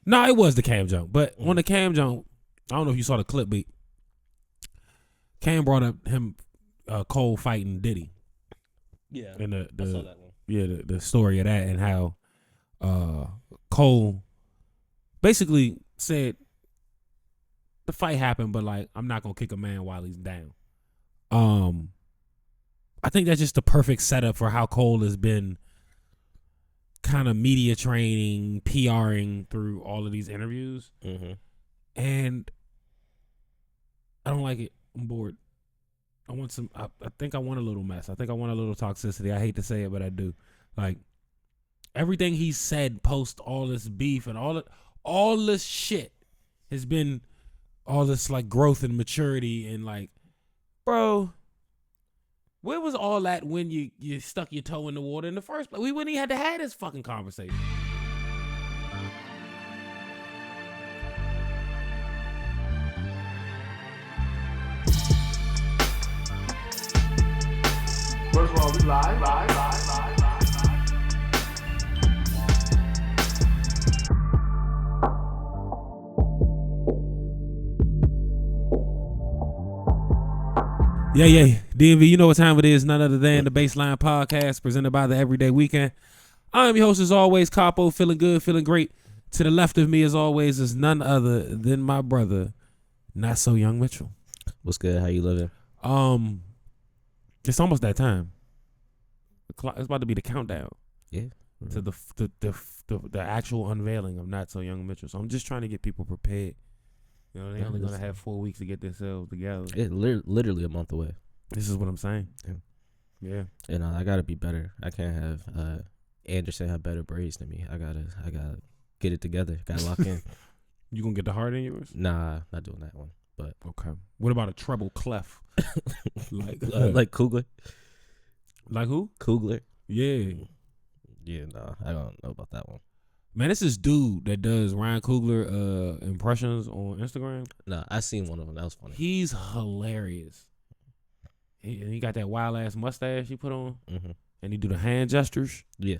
No, it was the Cam jump. But on the Cam jump, I don't know if you saw the clip, but Cam brought up him, Cole fighting Diddy. Yeah, and I saw that one. Yeah, the story of that and how Cole basically said the fight happened, but like I'm not gonna kick a man while he's down. I think that's just the perfect setup for how Cole has been kind of media training, PRing through all of these interviews. And I don't like it. I'm bored. I want some. I think I want a little mess. I think I want a little toxicity. I hate to say it, but I do. Like everything he said post all this beef and all this shit has been all this like growth and maturity and like, bro, where was all that when you stuck your toe in the water in the first place? We wouldn't even had to have this fucking conversation. First of all, we live. Yeah. DMV, you know what time it is. None other than the Bassline podcast presented by TheEvrydywknd. I am your host as always, Capo, feeling good, feeling great. To the left of me as always is none other than my brother, Not So Young Mitchell. What's good? How you living? It's almost that time. It's about to be the countdown. Yeah. To the actual unveiling of Not So Young Mitchell. So I'm just trying to get people prepared. You know, they're only gonna have 4 weeks to get themselves together. It's literally a month away. This is what I'm saying. Yeah. And I gotta be better. I can't have Anderson have better braids than me. I gotta get it together. Gotta lock in. You gonna get the heart in yours? Nah, not doing that one. But okay. What about a treble clef? like Kugler? Like who? Kugler. Yeah. Yeah, no, I don't know about that one. Man, it's this dude that does Ryan Coogler impressions on Instagram. Nah, I seen one of them. That was funny. He's hilarious. He got that wild ass mustache he put on, and he do the hand gestures. Yeah.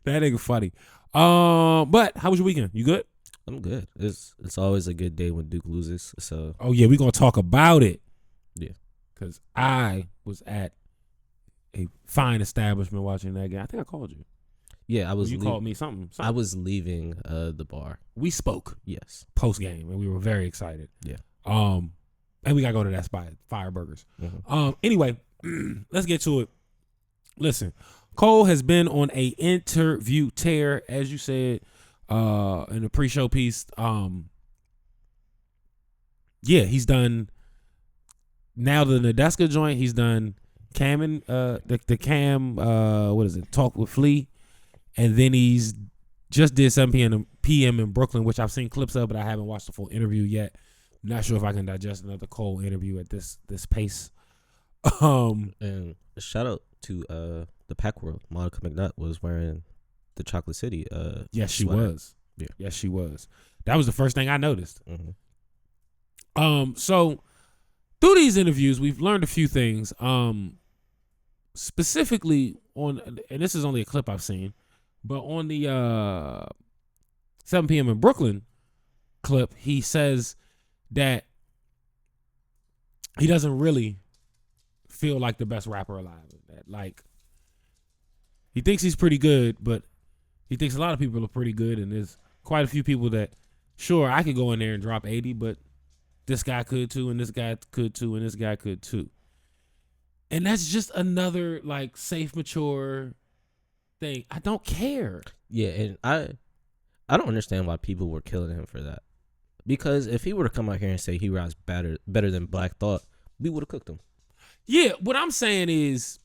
That nigga funny. But how was your weekend? You good? I'm good. It's always a good day when Duke loses. So. Oh yeah, we gonna talk about it. Yeah. Cause I was at a fine establishment watching that game. I think I called you. Yeah, I was. You called me something. I was leaving the bar. We spoke. Yes. Post game, and we were very excited. Yeah. And we gotta go to that spot, Fire Burgers. Anyway, let's get to it. Listen, Cole has been on a interview tear, as you said, in the pre-show piece. Yeah, he's done now the Nadeska joint. He's done Cam and the Cam what is it? Talk with Flea, and then he's just did 7 p.m. in Brooklyn, which I've seen clips of, but I haven't watched the full interview yet. Not sure if I can digest another Cole interview at this pace. And shout out to the Pack World. Monica McNutt was wearing the Chocolate City. Yes, she sweater. was. Yeah. Yes, she was. That was the first thing I noticed. So through these interviews, we've learned a few things. Specifically on, and this is only a clip I've seen, but on the 7 p.m. in Brooklyn clip, he says that he doesn't really feel like the best rapper alive. That like he thinks he's pretty good, but he thinks a lot of people are pretty good, and there's quite a few people that sure I could go in there and drop 80, but this guy could too, and this guy could too, and this guy could too. And that's just another like safe, mature thing. I don't care. Yeah, and I don't understand why people were killing him for that. Because if he were to come out here and say he raps better than Black Thought, we would have cooked him. Yeah, what I'm saying is,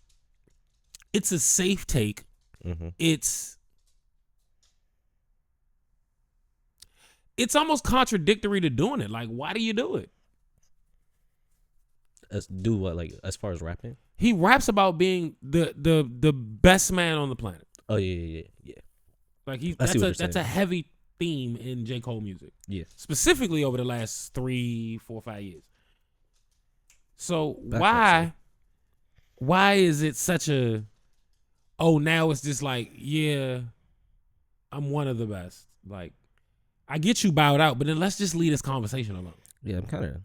it's a safe take. It's almost contradictory to doing it. Like, why do you do it? Do what? Like as far as rapping? He raps about being the best man on the planet. Oh yeah. Like that's a heavy theme in J.Cole music. Yeah. Specifically over the last 3, 4, 5 years. So why is it such a oh, now it's just like, yeah, I'm one of the best. Like, I get you bowed out, but then let's just leave this conversation alone. Yeah, I'm kind of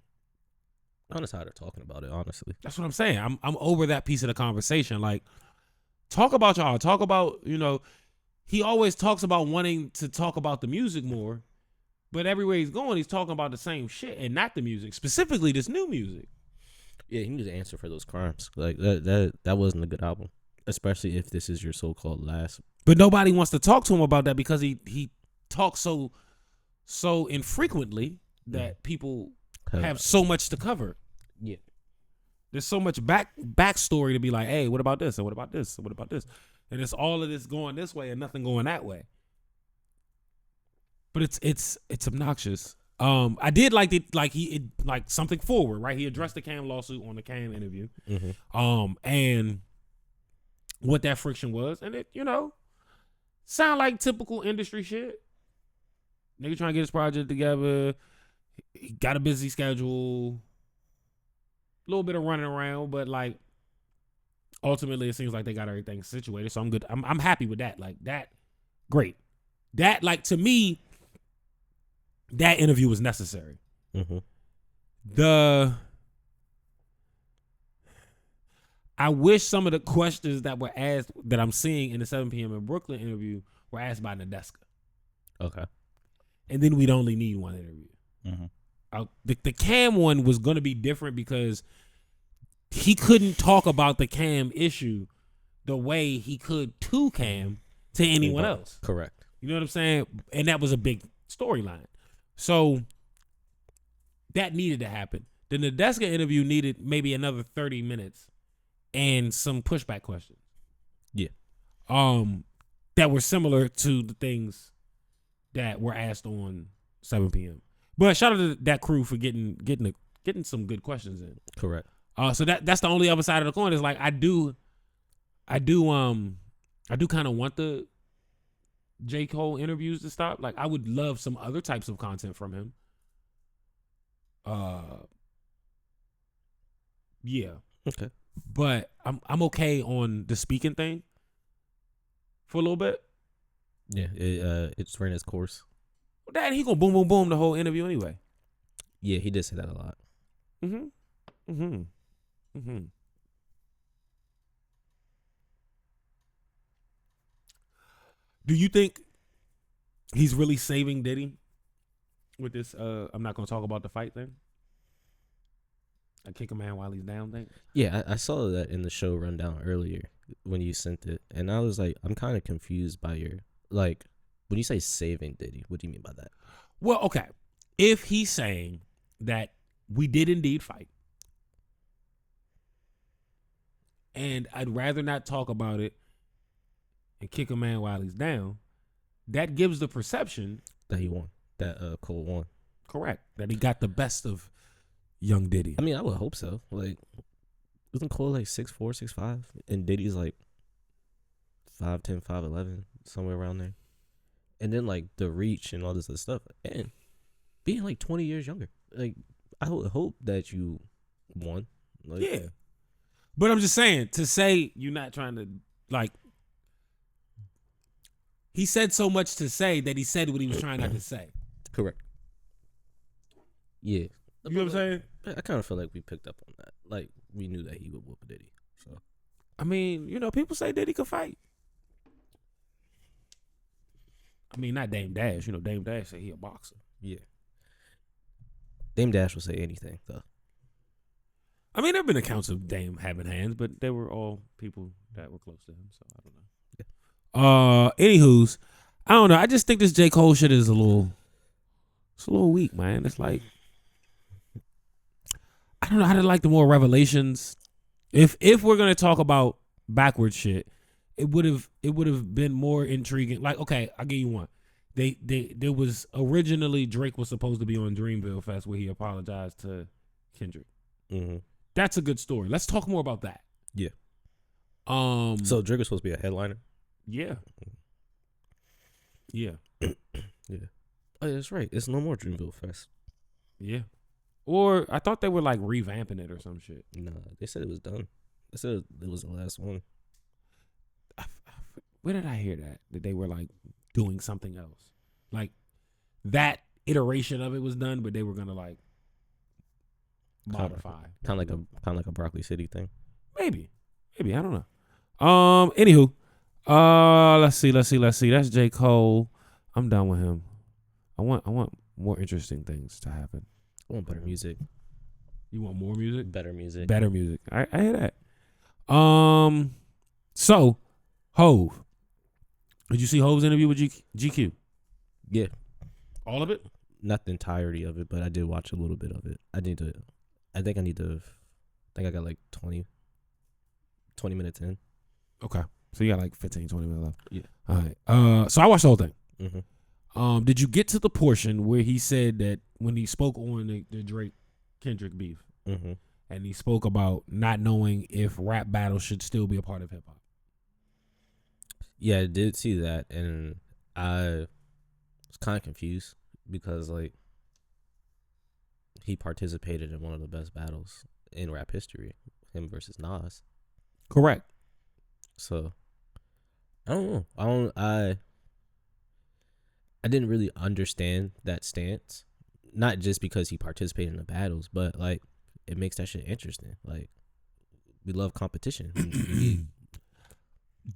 tired of talking about it, honestly. That's what I'm saying. I'm over that piece of the conversation. Like, talk about y'all. Talk about, he always talks about wanting to talk about the music more, but everywhere he's going, he's talking about the same shit and not the music, specifically this new music. Yeah, he needs to answer for those crimes. Like that wasn't a good album, especially if this is your so-called last. But nobody wants to talk to him about that because he talks so infrequently that people have so much to cover. Yeah. There's so much backstory to be like, hey, what about this? And what about this? And what about this? And it's all of this going this way and nothing going that way. But it's obnoxious. I did like something forward, right? He addressed the Cam lawsuit on the Cam interview. Mm-hmm. And what that friction was, and it, sound like typical industry shit. Nigga trying to get his project together. He got a busy schedule. A little bit of running around, but like ultimately it seems like they got everything situated. So I'm good. I'm happy with that. Like that, great. That, like, to me, that interview was necessary. Mm-hmm. I wish some of the questions that were asked that I'm seeing in the 7 p.m. in Brooklyn interview were asked by Nadeska. Okay. And then we'd only need one interview. Mm-hmm. The Cam one was going to be different because he couldn't talk about the Cam issue the way he could to Cam to anyone else. Correct. You know what I'm saying? And that was a big storyline. So that needed to happen. The Nadeska interview needed maybe another 30 minutes and some pushback questions. Yeah. That were similar to the things that were asked on 7 p.m. But shout out to that crew for getting some good questions in. Correct. So that's the only other side of the coin is like I do kind of want the J.Cole interviews to stop. Like I would love some other types of content from him. Yeah. Okay. But I'm okay on the speaking thing for a little bit. Yeah, it's ran its course. That he gonna boom boom boom the whole interview anyway. Yeah, he did say that a lot. Do you think he's really saving Diddy with this? I'm not gonna talk about the fight thing. I kick a man while he's down thing. Yeah, I saw that in the show rundown earlier when you sent it, and I was like, I'm kind of confused by your like when you say saving Diddy. What do you mean by that? Well, okay, if he's saying that we did indeed fight, and I'd rather not talk about it and kick a man while he's down, that gives the perception That he won. That Cole won. correct, that he got the best of young Diddy. I mean, I would hope so. Like, isn't Cole like 6'4", 6'5", and Diddy's like 5'10", 5'11", somewhere around there. And then like the reach and all this other stuff, and being like 20 years younger. Like, I would hope that you won. Like, Yeah, but I'm just saying, to say you're not trying to, like, he said so much to say that he said what he was trying not to say. correct. Yeah. You know what I'm saying? I kind of feel like we picked up on that. Like, we knew that he would whoop Diddy. So, I mean, people say Diddy could fight. I mean, not Dame Dash. Dame Dash say he a boxer. yeah. Dame Dash will say anything, though. I mean, there have been accounts of Dame having hands, but they were all people that were close to him, so I don't know. Yeah. Anywho's, I don't know. I just think this J. Cole shit is a little weak, man. It's like, I don't know how to like the more revelations. If we're gonna talk about backward shit, it would have been more intriguing. Like, okay, I'll give you one. There was originally Drake was supposed to be on Dreamville Fest where he apologized to Kendrick. Mm-hmm. That's a good story. Let's talk more about that. Yeah. So Drake was supposed to be a headliner. yeah. Yeah. Oh, yeah, that's right. It's no more Dreamville Fest. Yeah. Or I thought they were like revamping it or some shit. Nah, they said it was done. They said it was the last one. I where did I hear that they were like doing something else, like that iteration of it was done, but they were gonna like modify, kind of like a Broccoli City thing. maybe I don't know. Anywho, let's see. That's J. Cole. I'm done with him. I want more interesting things to happen. I want better music. You want more music? Better music. Better music. I hear that. So Hove. Did you see Hove's interview with GQ? Yeah. All of it? Not the entirety of it, but I did watch a little bit of it. I think I got like 20 minutes in. Okay. So you got like 15, 20 minutes left. Yeah. All right. So I watched the whole thing. Mm-hmm. Did you get to the portion where he said that when he spoke on the Drake Kendrick beef, mm-hmm. and he spoke about not knowing if rap battles should still be a part of hip hop? Yeah, I did see that, and I was kind of confused because like he participated in one of the best battles in rap history, him versus Nas. Correct. So I don't know. I didn't really understand that stance. Not just because he participated in the battles, but like it makes that shit interesting. Like we love competition.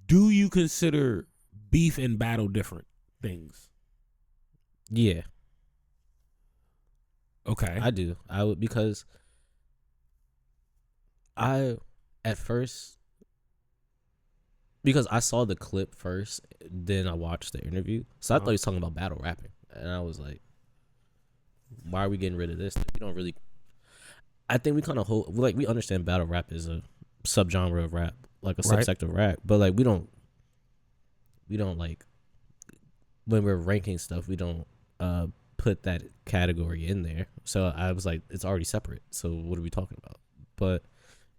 Do you consider beef and battle different things? Yeah. Okay. I do. I would, because I at first, because I saw the clip first, then I watched the interview. So I thought he was talking about battle rapping, and I was like, why are we getting rid of this? Like, we don't really. I think we kind of we understand battle rap is a subgenre of rap, like a subsect of rap, but like we don't like, when we're ranking stuff, we don't put that category in there. So I was like, it's already separate. So what are we talking about? But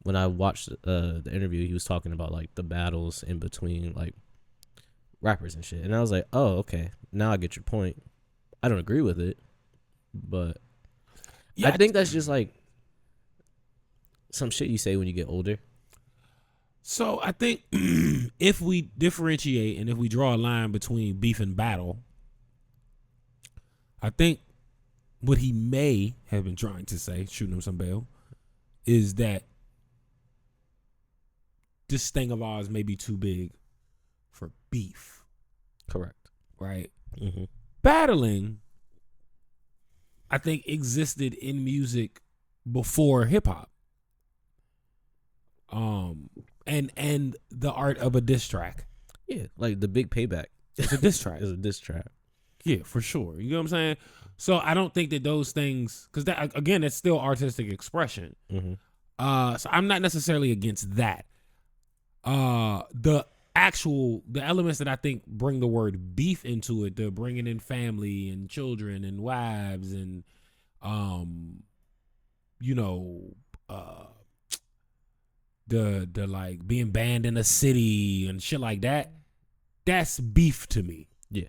when I watched the interview, he was talking about like the battles in between like rappers and shit, and I was like, oh, okay, now I get your point. I don't agree with it, but yeah, I think that's just like some shit you say when you get older. So I think if we differentiate and if we draw a line between beef and battle, I think what he may have been trying to say, shooting him some bail, is that this thing of ours may be too big for beef. Correct. Right? Mm-hmm. Battling, I think, existed in music before hip hop. And the art of a diss track. Yeah, like the Big Payback. It's a diss track. It's a diss track. Yeah, for sure. You know what I'm saying? So I don't think that those things, because that, again, that's still artistic expression. Mm-hmm. So I'm not necessarily against that. The elements that I think bring the word beef into it, the bringing in family and children and wives and, the like being banned in a city and shit like that, that's beef to me. Yeah.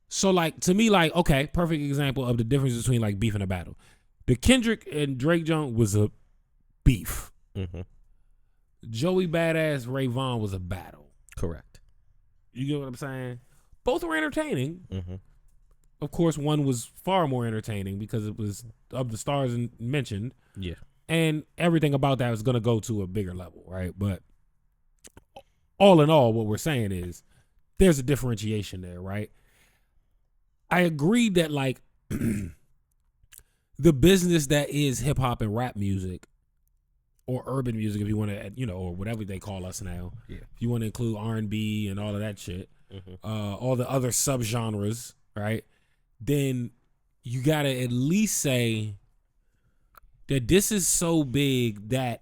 So like, to me, like, okay, perfect example of the difference between like beef and a battle. The Kendrick and Drake joint was a beef. Mm-hmm. Joey Badass Ray Vaughn was a battle. Correct. You get what I'm saying? Both were entertaining. Mm-hmm. Of course, one was far more entertaining because it was of the stars mentioned. Yeah. And everything about that was going to go to a bigger level, right? But all in all, what we're saying is there's a differentiation there, right? I agree that like the business that is hip hop and rap music, or urban music, if you want to, or whatever they call us now. Yeah. If you want to include R&B and all of that shit, all the other subgenres, right? Then you got to at least say that this is so big that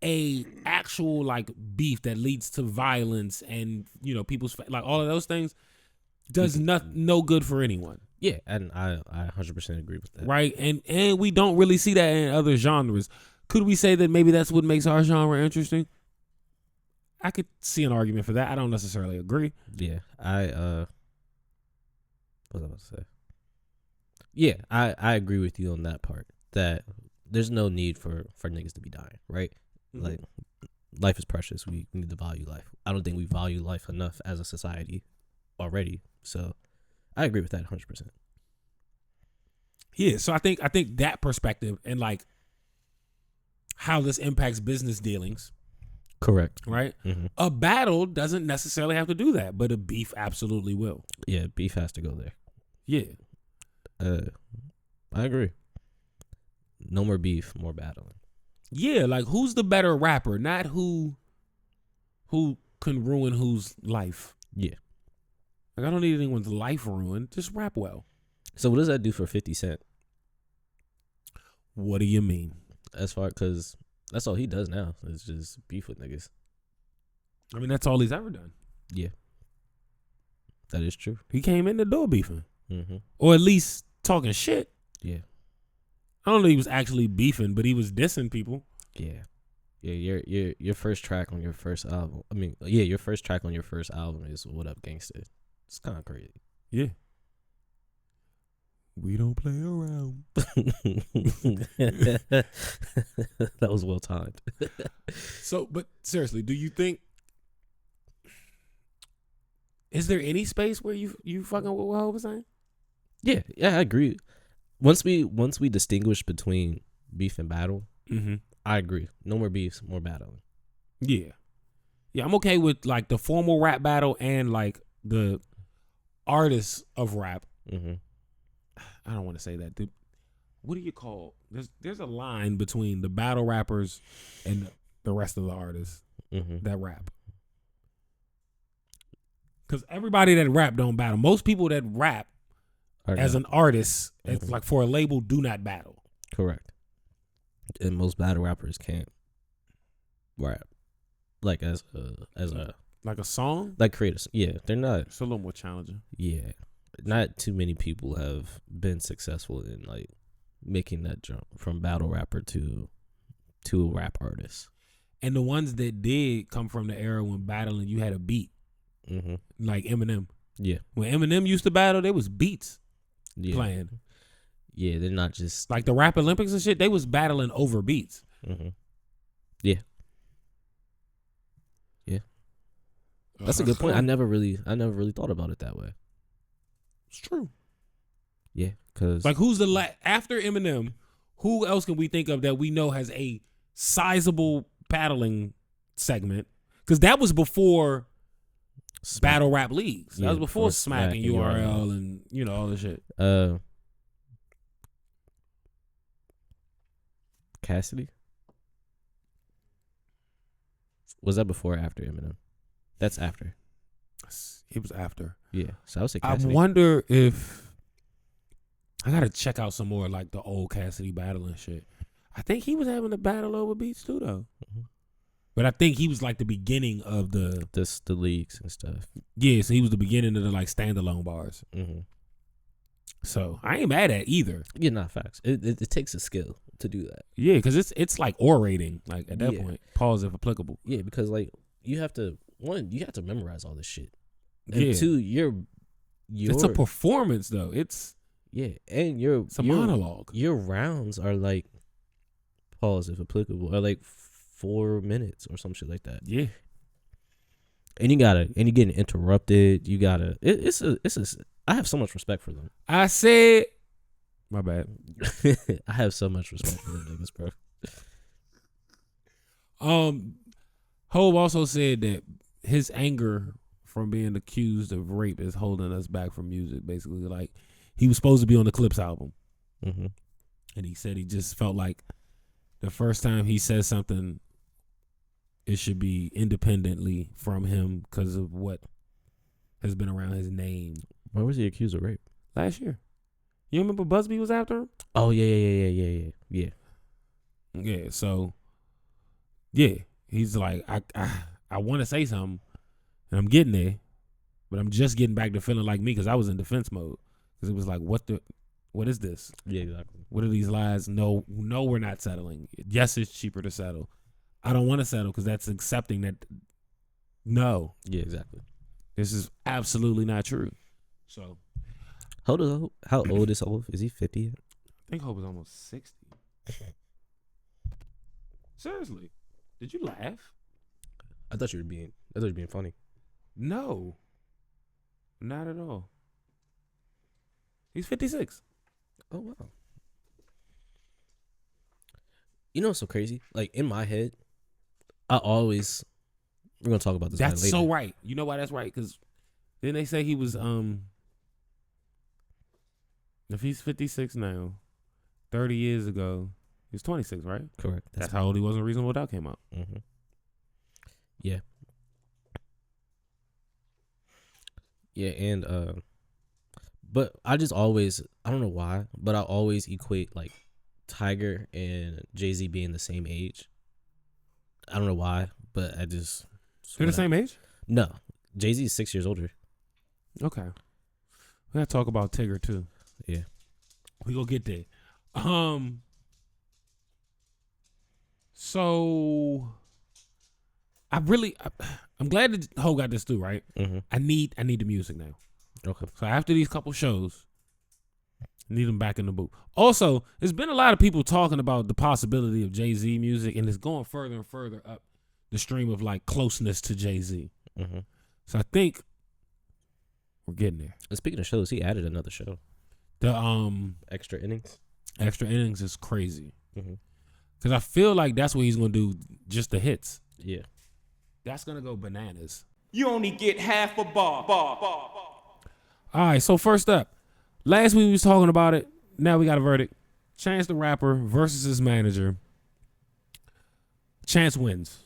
a actual like beef that leads to violence and people's like all of those things does no good for anyone. Yeah, and I 100% agree with that. Right, and we don't really see that in other genres. Could we say that maybe that's what makes our genre interesting? I could see an argument for that. I don't necessarily agree. Yeah, what was I about to say? Yeah, I agree with you on that part. That there's no need for niggas to be dying, right? Mm-hmm. Like, life is precious. We need to value life. I don't think we value life enough as a society already. So I agree with that 100%. Yeah, so I think that perspective and like how this impacts business dealings. Correct. Right? Mm-hmm. A battle doesn't necessarily have to do that, but a beef absolutely will. Yeah, beef has to go there. Yeah. I agree. No more beef, more battling. Yeah, like who's the better rapper, not who can ruin whose life. Yeah. Like I don't need anyone's life ruined. Just rap well. So what does that do for 50 Cent? What do you mean? As far, because that's all he does now. It's just beef with niggas. I mean, that's all he's ever done. Yeah. That is true. He came in the door beefing. Mm-hmm. Or at least talking shit. Yeah. I don't know if he was actually beefing, but he was dissing people. Yeah. Yeah, your first track on your first album. I mean, yeah, your first track on your first album is What Up Gangsta. It's kind of crazy. Yeah. We don't play around. That was well timed. So, but seriously, do you think, is there any space where you fucking with what I was saying? Yeah, I agree. Once we distinguish between beef and battle, mm-hmm. I agree. No more beefs, more battling. Yeah. Yeah, I'm okay with like the formal rap battle and like the artists of rap. Mm-hmm. I don't want to say that. What do you call? There's a line between the battle rappers and the rest of the artists that rap. Because everybody that rap don't battle. Most people that rap as an artist, it's like for a label, do not battle. Correct. And most battle rappers can't rap like as a like a song, like creators. Yeah, they're not. It's a little more challenging. Yeah. Not too many people have been successful in like making that jump from battle rapper to a rap artist. And the ones that did come from the era when battling, you had a beat, like Eminem. Yeah, when Eminem used to battle, there was beats playing. Yeah, they're not just like the Rap Olympics and shit. They was battling over beats. Yeah, yeah. That's a good point. I never really thought about it that way. It's true. Yeah, because like who's after Eminem? Who else can we think of that we know has a sizable battling segment? Because that was before battle rap leagues. That was before Smack and URL and all this shit. Cassidy? Was that before or after Eminem? That's after. It was after. Yeah. So I would say Cassidy. I wonder if I gotta check out some more like the old Cassidy battling shit. I think he was having a battle over beats too though. But I think he was like the beginning of the leagues and stuff. Yeah, so he was the beginning of the like standalone bars. So I ain't mad at either. Yeah, not facts. It takes a skill to do that. Yeah, because it's like orating. Like at that point, pause if applicable. Yeah, because like you have to memorize all this shit. And two, it's a performance though. It's and it's a monologue. Your rounds are like, pause if applicable, are like 4 minutes or some shit like that. Yeah. And you're getting interrupted. You gotta. It's a. I have so much respect for them. I said, my bad. I have so much respect for them niggas, bro. Hov also said that his anger from being accused of rape is holding us back from music. Basically, like he was supposed to be on the Clipse album, and he said he just felt like the first time he says something, it should be independently from him because of what has been around his name. Why was he accused of rape? Last year. You remember Busby was after him? Oh, yeah. Yeah, so, yeah. He's like, I want to say something, and I'm getting there, but I'm just getting back to feeling like me because I was in defense mode. Because it was like, what is this? Yeah, exactly. What are these lies? No, we're not settling. Yes, it's cheaper to settle. I don't want to settle because that's accepting that, no. Yeah, exactly. This is absolutely not true. So, how old is Hov? Is he 50 yet? I think Hov is almost 60. Seriously, did you laugh? I thought you were being funny. No, not at all. He's 56. Oh wow. You know what's so crazy? Like in my head, we're gonna talk about this. That's later. so right. You know why that's right? Because then they say he was if he's 56 now, 30 years ago, he was 26, right? Correct. That's how old he was when Reasonable Doubt came out. Mm-hmm. Yeah. Yeah, and but I don't know why, but I always equate like Tiger and Jay-Z being the same age. I don't know why, but I just They're the same age? No. Jay-Z is 6 years older. Okay. We gotta talk about Tigger too. Yeah. We gonna get there. So I'm glad that Ho got this through, right? Mm-hmm. I need the music now. Okay. So after these couple shows, I need him back in the booth. Also, there's been a lot of people talking about the possibility of Jay-Z music, and it's going further and further up the stream of like closeness to Jay-Z. Mm-hmm. So I think we're getting there. And speaking of shows, he added another show. The Extra Innings. Extra Innings is crazy. Mm-hmm. Because I feel like that's what he's going to do, just the hits. Yeah. That's going to go bananas. You only get half a bar. All right, so first up, last week we was talking about it. Now we got a verdict. Chance the Rapper versus his manager. Chance wins.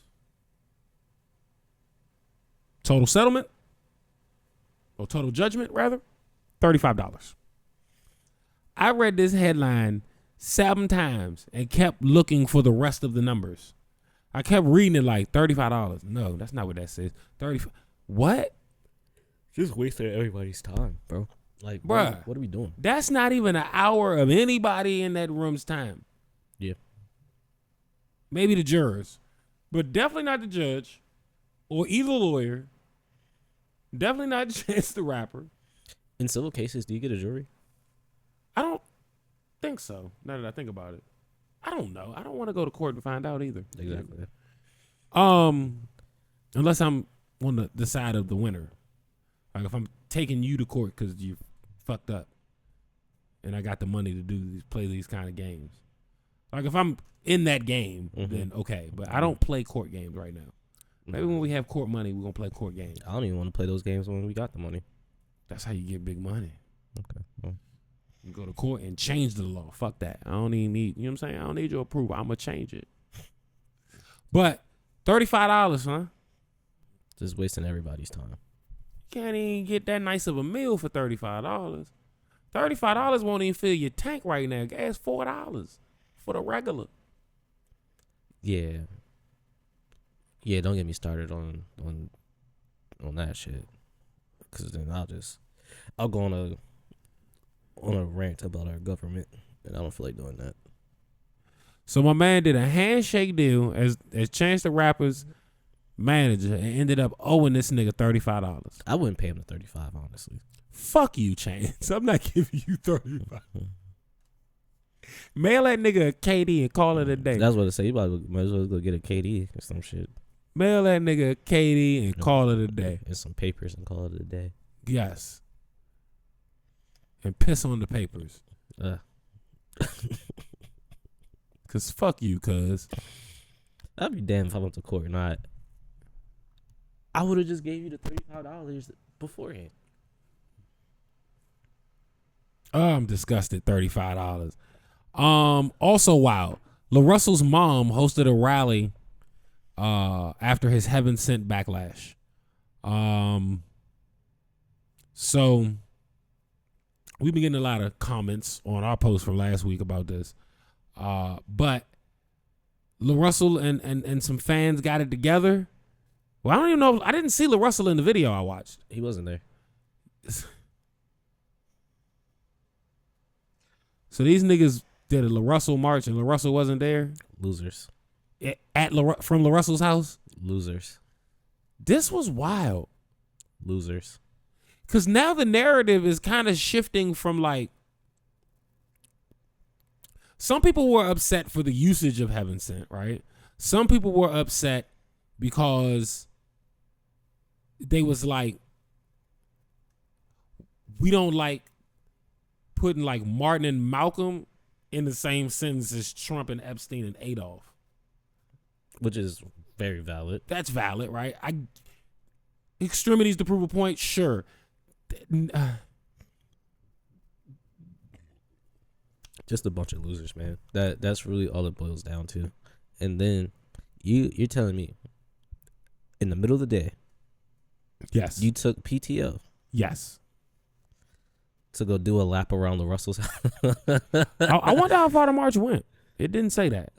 Total settlement, or total judgment, rather, $35. I read this headline 7 times and kept looking for the rest of the numbers. I kept reading it like $35. No, that's not what that says. 35. What? Just wasting everybody's time, bro. Like, Bruh. what are we doing? That's not even an hour of anybody in that room's time. Yeah. Maybe the jurors, but definitely not the judge or either lawyer. Definitely not Chance the Rapper. In civil cases, do you get a jury? I don't think so. Now that I think about it, I don't know. I don't want to go to court and find out either. Exactly. Unless I'm on the side of the winner. Like if I'm taking you to court because you fucked up, and I got the money to play these kind of games. Like if I'm in that game, then okay. But I don't play court games right now. Maybe when we have court money, we're gonna play court games. I don't even want to play those games when we got the money. That's how you get big money. Okay. Well. You go to court and change the law. Fuck that. I don't even need, you know what I'm saying? I don't need your approval. I'm going to change it. But $35, huh? Just wasting everybody's time. Can't even get that nice of a meal for $35. $35 won't even fill your tank right now. Gas $4 for the regular. Yeah. Yeah, don't get me started on that shit. Because then I'll go on a rant about our government, and I don't feel like doing that. So my man did a handshake deal as Chance the Rapper's manager and ended up owing this nigga $35. I wouldn't pay him the $35, honestly. Fuck you, Chance. I'm not giving you $35. Mail that nigga a KD and call it a day. That's what I say. You might as well go get a KD or some shit. Mail that nigga a KD and call it a day. And some papers and call it a day. Yes. And piss on the papers. Cause fuck you, cuz. I'd be damned if I went to court and I would have just gave you the $35 beforehand. Oh, I'm disgusted. $35. Also wild. LaRussell's mom hosted a rally after his Heaven Sent backlash. So we've been getting a lot of comments on our post from last week about this. But LaRussell and some fans got it together. Well, I don't even know. I didn't see LaRussell in the video I watched. He wasn't there. So these niggas did a LaRussell march and LaRussell wasn't there? Losers. From LaRussell's house? Losers. This was wild. Losers. Because now the narrative is kind of shifting from like, some people were upset for the usage of Heaven Sent, right? Some people were upset because they was like, we don't like putting like Martin and Malcolm in the same sentence as Trump and Epstein and Adolf. Which is very valid. That's valid, right? Extremities to prove a point, sure. Just a bunch of losers, man. That's really all it boils down to. And then you're telling me in the middle of the day, yes, you took PTO, yes, to go do a lap around LaRussell's house. I wonder how far the march went. It didn't say that.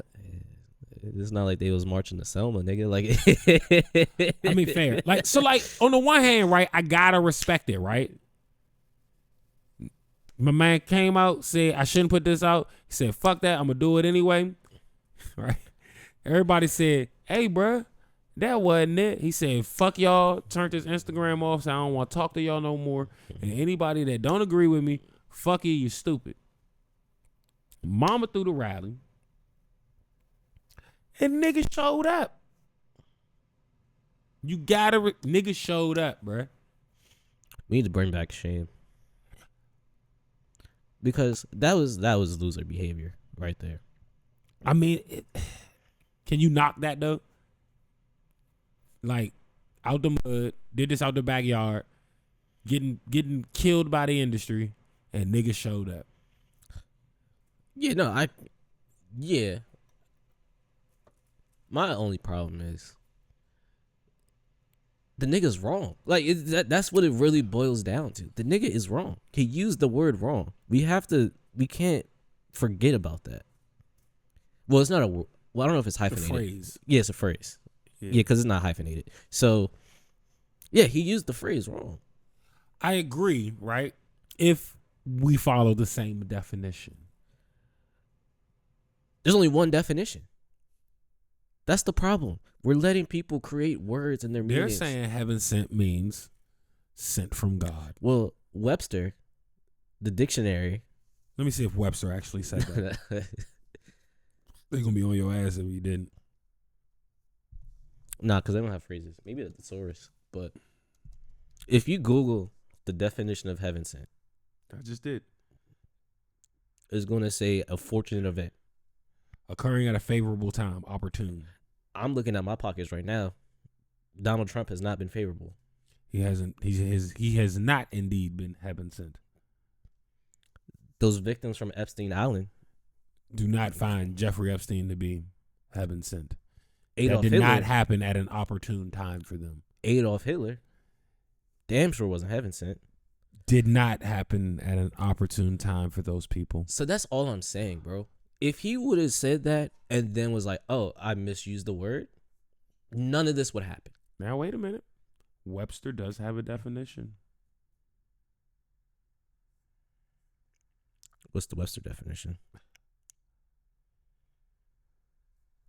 It's not like they was marching to Selma, nigga. Like, I mean, fair. Like, so, like, on the one hand, right, I gotta respect it, right? My man came out, said I shouldn't put this out. He said, "Fuck that, I'm gonna do it anyway." Right? Everybody said, "Hey, bruh, that wasn't it." He said, "Fuck y'all." Turned his Instagram off, so I don't want to talk to y'all no more. And anybody that don't agree with me, fuck you, you stupid. Mama threw the rally. And niggas showed up. You gotta, niggas showed up, bruh. We need to bring back shame. Because that was loser behavior right there. I mean, can you knock that though? Like, out the mud, did this out the backyard, getting killed by the industry, and niggas showed up. Yeah, no, yeah. My only problem is the nigga's wrong. Like, that's what it really boils down to. The nigga is wrong. He used the word wrong. We can't forget about that. Well, it's not well, I don't know if it's hyphenated. The phrase. Yeah, it's a phrase. Yeah, because it's not hyphenated. So, yeah, he used the phrase wrong. I agree, right? If we follow the same definition. There's only one definition. That's the problem. We're letting people create words in their meanings. They're saying heaven sent means sent from God. Well, Webster, the dictionary. Let me see if Webster actually said that. They're going to be on your ass if you didn't. Nah, because they don't have phrases. Maybe a thesaurus. But if you Google the definition of heaven sent. I just did. It's going to say a fortunate event. Occurring at a favorable time, opportune. I'm looking at my pockets right now. Donald Trump has not been favorable. He hasn't. He has not indeed been heaven sent. Those victims from Epstein Island do not find Jeffrey Epstein to be heaven sent. Adolf that did Hitler, not happen at an opportune time for them. Adolf Hitler, damn sure wasn't heaven sent. Did not happen at an opportune time for those people. So that's all I'm saying, bro. If he would have said that and then was like, "Oh, I misused the word," none of this would happen. Now wait a minute. Webster does have a definition. What's the Webster definition?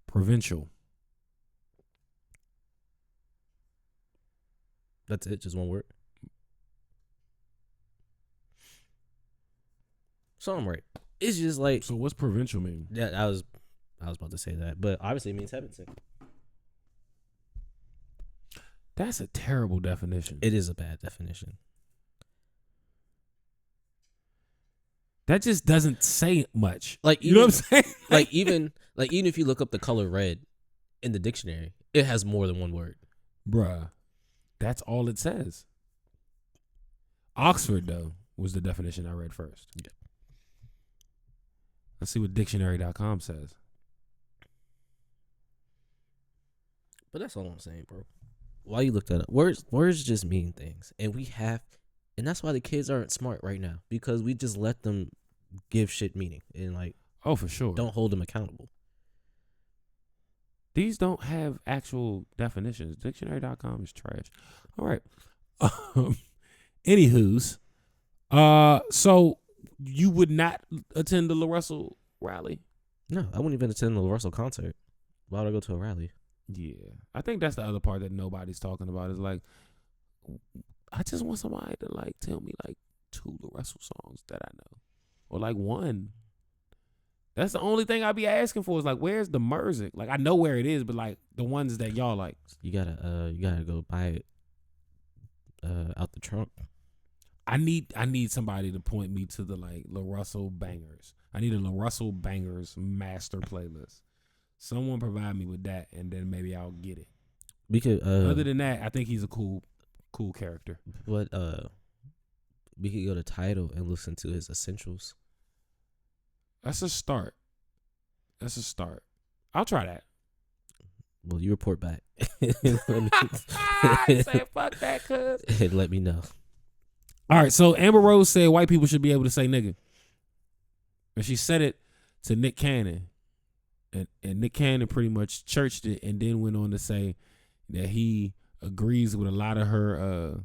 Provincial. That's it, just one word. So I'm right. It's just like, So what's provincial mean? yeah, I was about to say that, but obviously it means heaven sent. That's a terrible definition. It is a bad definition. That just doesn't say much. Like, you know what I'm saying? even if you look up the color red in the dictionary, it has more than one word. Bruh, that's all it says. Oxford, though, was the definition I read first. Yeah. Let's see what dictionary.com says. But that's all I'm saying, bro. Why you look that up? Words just mean things. And that's why the kids aren't smart right now. Because we just let them give shit meaning. And like, Oh, for sure. don't hold them accountable. These don't have actual definitions. Dictionary.com is trash. All right. Anywho's. So you would not attend the LaRussell rally? No, I wouldn't even attend the LaRussell concert. Why would I go to a rally? Yeah. I think that's the other part that nobody's talking about is like, I just want somebody to like tell me like 2 LaRussell songs that I know. Or like 1. That's the only thing I'd be asking for is like, where's the music? Like I know where it is, but like the ones that y'all like. You gotta go buy it out the trunk. I need somebody to point me to the like LaRussell bangers. I need a LaRussell bangers master playlist. Someone provide me with that, and then maybe I'll get it. We could. Other than that, I think he's a cool character. But we could go to Tidal and listen to his essentials. That's a start. I'll try that. Well, you report back. I say fuck that, cuz. And let me know. All right, so Amber Rose said white people should be able to say nigga. And she said it to Nick Cannon. And Nick Cannon pretty much churched it and then went on to say that he agrees with a lot of her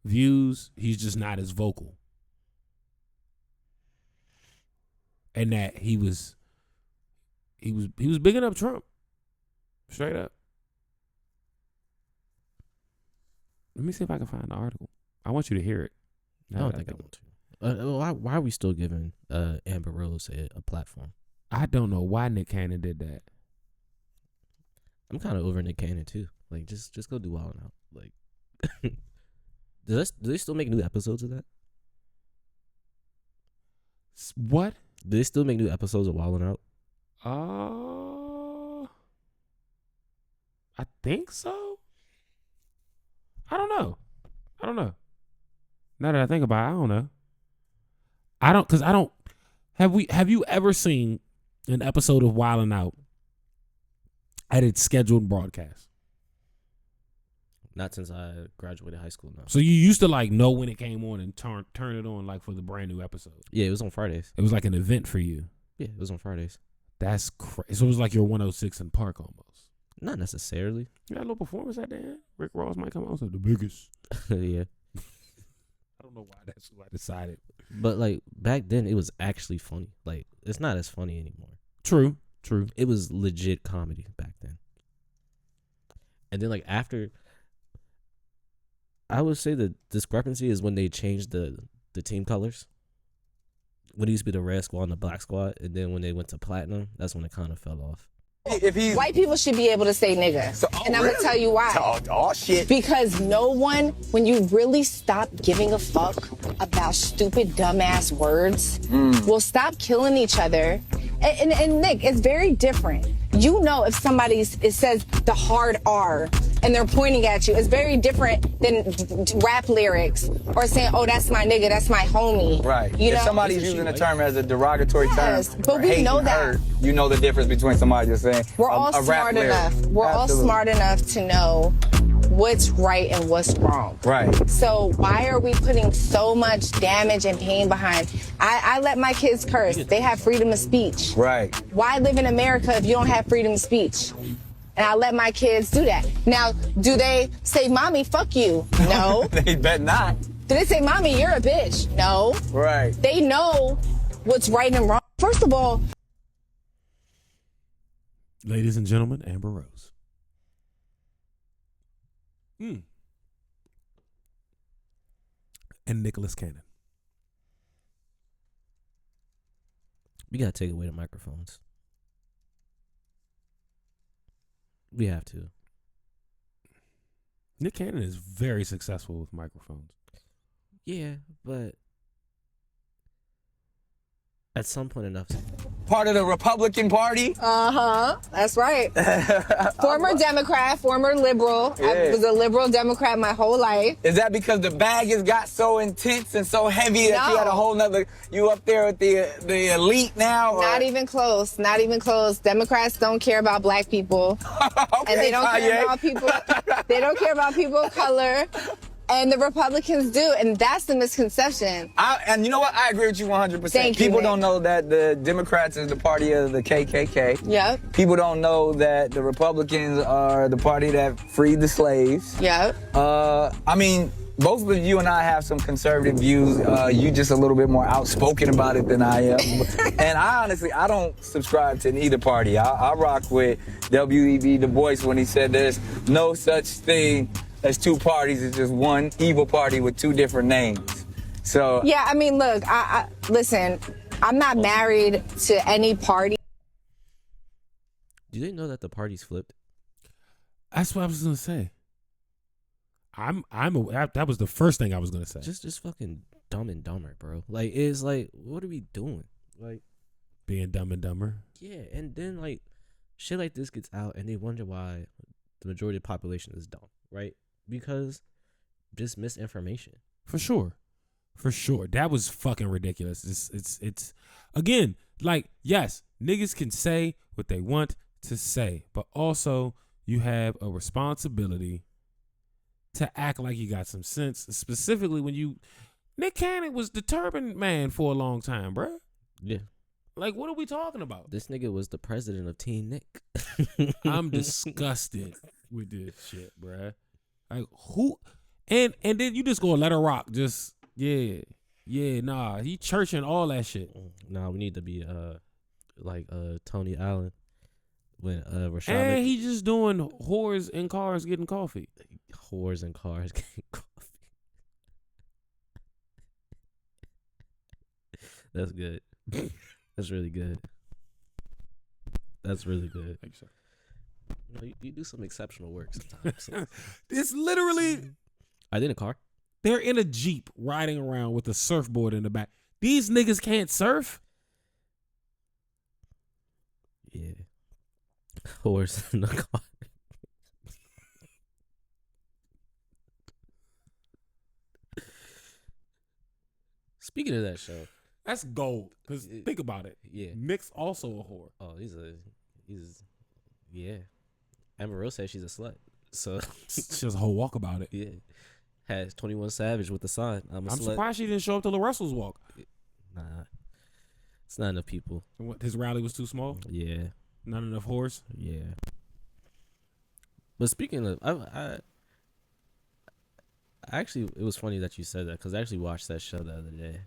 views. He's just not as vocal. And that he was bigging up Trump. Straight up. Let me see if I can find the article. I want you to hear it. I don't think I want to. Why are we still giving Amber Rose a platform? I don't know why Nick Cannon did that. I'm kind of over Nick Cannon too. Like, just go do Wild 'N Out. Like, do they still make new episodes of that? What? Do they still make new episodes of Wild 'N Out? I think so. I don't know. Now that I think about it, I don't know. Have you ever seen an episode of Wild 'N Out at its scheduled broadcast? Not since I graduated high school, no. So you used to like know when it came on and turn it on like for the brand new episode. Yeah, it was on Fridays. It was like an event for you. Yeah, it was on Fridays. That's crazy. So it was like your 106 in Park almost. Not necessarily. You got a little performance at the end. Rick Ross might come out. So the biggest. Yeah. I don't know why that's who I decided. But like back then, it was actually funny. Like, it's not as funny anymore. True. It was legit comedy back then. And then like after, I would say the discrepancy is when they changed the team colors. When it used to be the red squad and the black squad, and then when they went to platinum, that's when it kind of fell off. White people should be able to say nigga. And I'm going to tell you why. Oh, shit. Because no one, when you really stop giving a fuck about stupid, dumbass words, will stop killing each other. And Nick, it's very different. You know if somebody says the hard R and they're pointing at you, it's very different than rap lyrics or saying, oh, that's my nigga, that's my homie. Right. You if know? somebody's using a term as a derogatory term, but we know that. You know the difference between somebody just saying We're all smart enough. We're all smart enough to know what's right and what's wrong. Right. So why are we putting so much damage and pain behind? I let my kids curse. They have freedom of speech. Right. Why live in America if you don't have freedom of speech? And I let my kids do that. Now, do they say, mommy, fuck you? No. They bet not. Do they say, mommy, you're a bitch? No. Right. They know what's right and wrong. First of all, ladies and gentlemen, Amber Rose. And Nicholas Cannon. We gotta take away the microphones. We have to. Nick Cannon is very successful with microphones. Yeah, but at some point enough. Part of the Republican Party. that's right. Former Democrat, former liberal. Yeah. I was a liberal Democrat my whole life. Is that because the bag has got so intense and so heavy that you No. had a whole nother, you up there with the elite now? Or? Not even close. Not even close. Democrats don't care about black people. Okay, And they don't care Kanye. about people. They don't care about people of color. And the Republicans do. And that's the misconception. And you know what? I agree with you 100%. Thank you, People Nick. don't know that the Democrats is the party of the KKK. Yep. People don't know that the Republicans are the party that freed the slaves. Yep. I mean, both of you and I have some conservative views. You just a little bit more outspoken about it than I am. And I honestly don't subscribe to neither party. I rock with W.E.B. Du Bois when he said there's no such thing as two parties. It's just one evil party with two different names. So Yeah, I mean, look, I listen, I'm not married to any party. Do they know that the party's flipped? That's what I was going to say. That was the first thing I was gonna say. Just fucking Dumb and Dumber, bro. Like, it's like, what are we doing? Like, being Dumb and Dumber. yeah, and then like shit like this gets out, and they wonder why the majority of the population is dumb, right? Because just misinformation. For sure. That was fucking ridiculous. It's again, like, yes, niggas can say what they want to say, but also you have a responsibility to act like you got some sense, specifically when Nick Cannon was the turban man for a long time, bruh. Yeah. Like, what are we talking about? This nigga was the president of Teen Nick. I'm disgusted with this shit, bruh. Like, who? And then you just gonna let her rock. Just, nah. He churching all that shit. Nah, we need to be like Tony Allen when Rashad. And he just doing whores in cars getting coffee. Whores in cars getting coffee. That's good. That's really good. That's really good. Thanks, sir. You do some exceptional work sometimes. It's literally, Are they in a car? they're in a Jeep riding around with a surfboard in the back. These niggas can't surf. Yeah. Horse in the car. Speaking of that show. That's gold. Because think about it. Yeah. Nick's also a whore. Oh, yeah. Amber Rose says she's a slut. So She has a whole walk about it. yeah. Has 21 Savage with the sign. I'm I'm slut. surprised she didn't show up to LaRussell's walk. Nah. It's not enough people. What, his rally was too small? Yeah. Not enough whores? Yeah. But speaking of, I actually, it was funny that you said that because I actually watched that show the other day.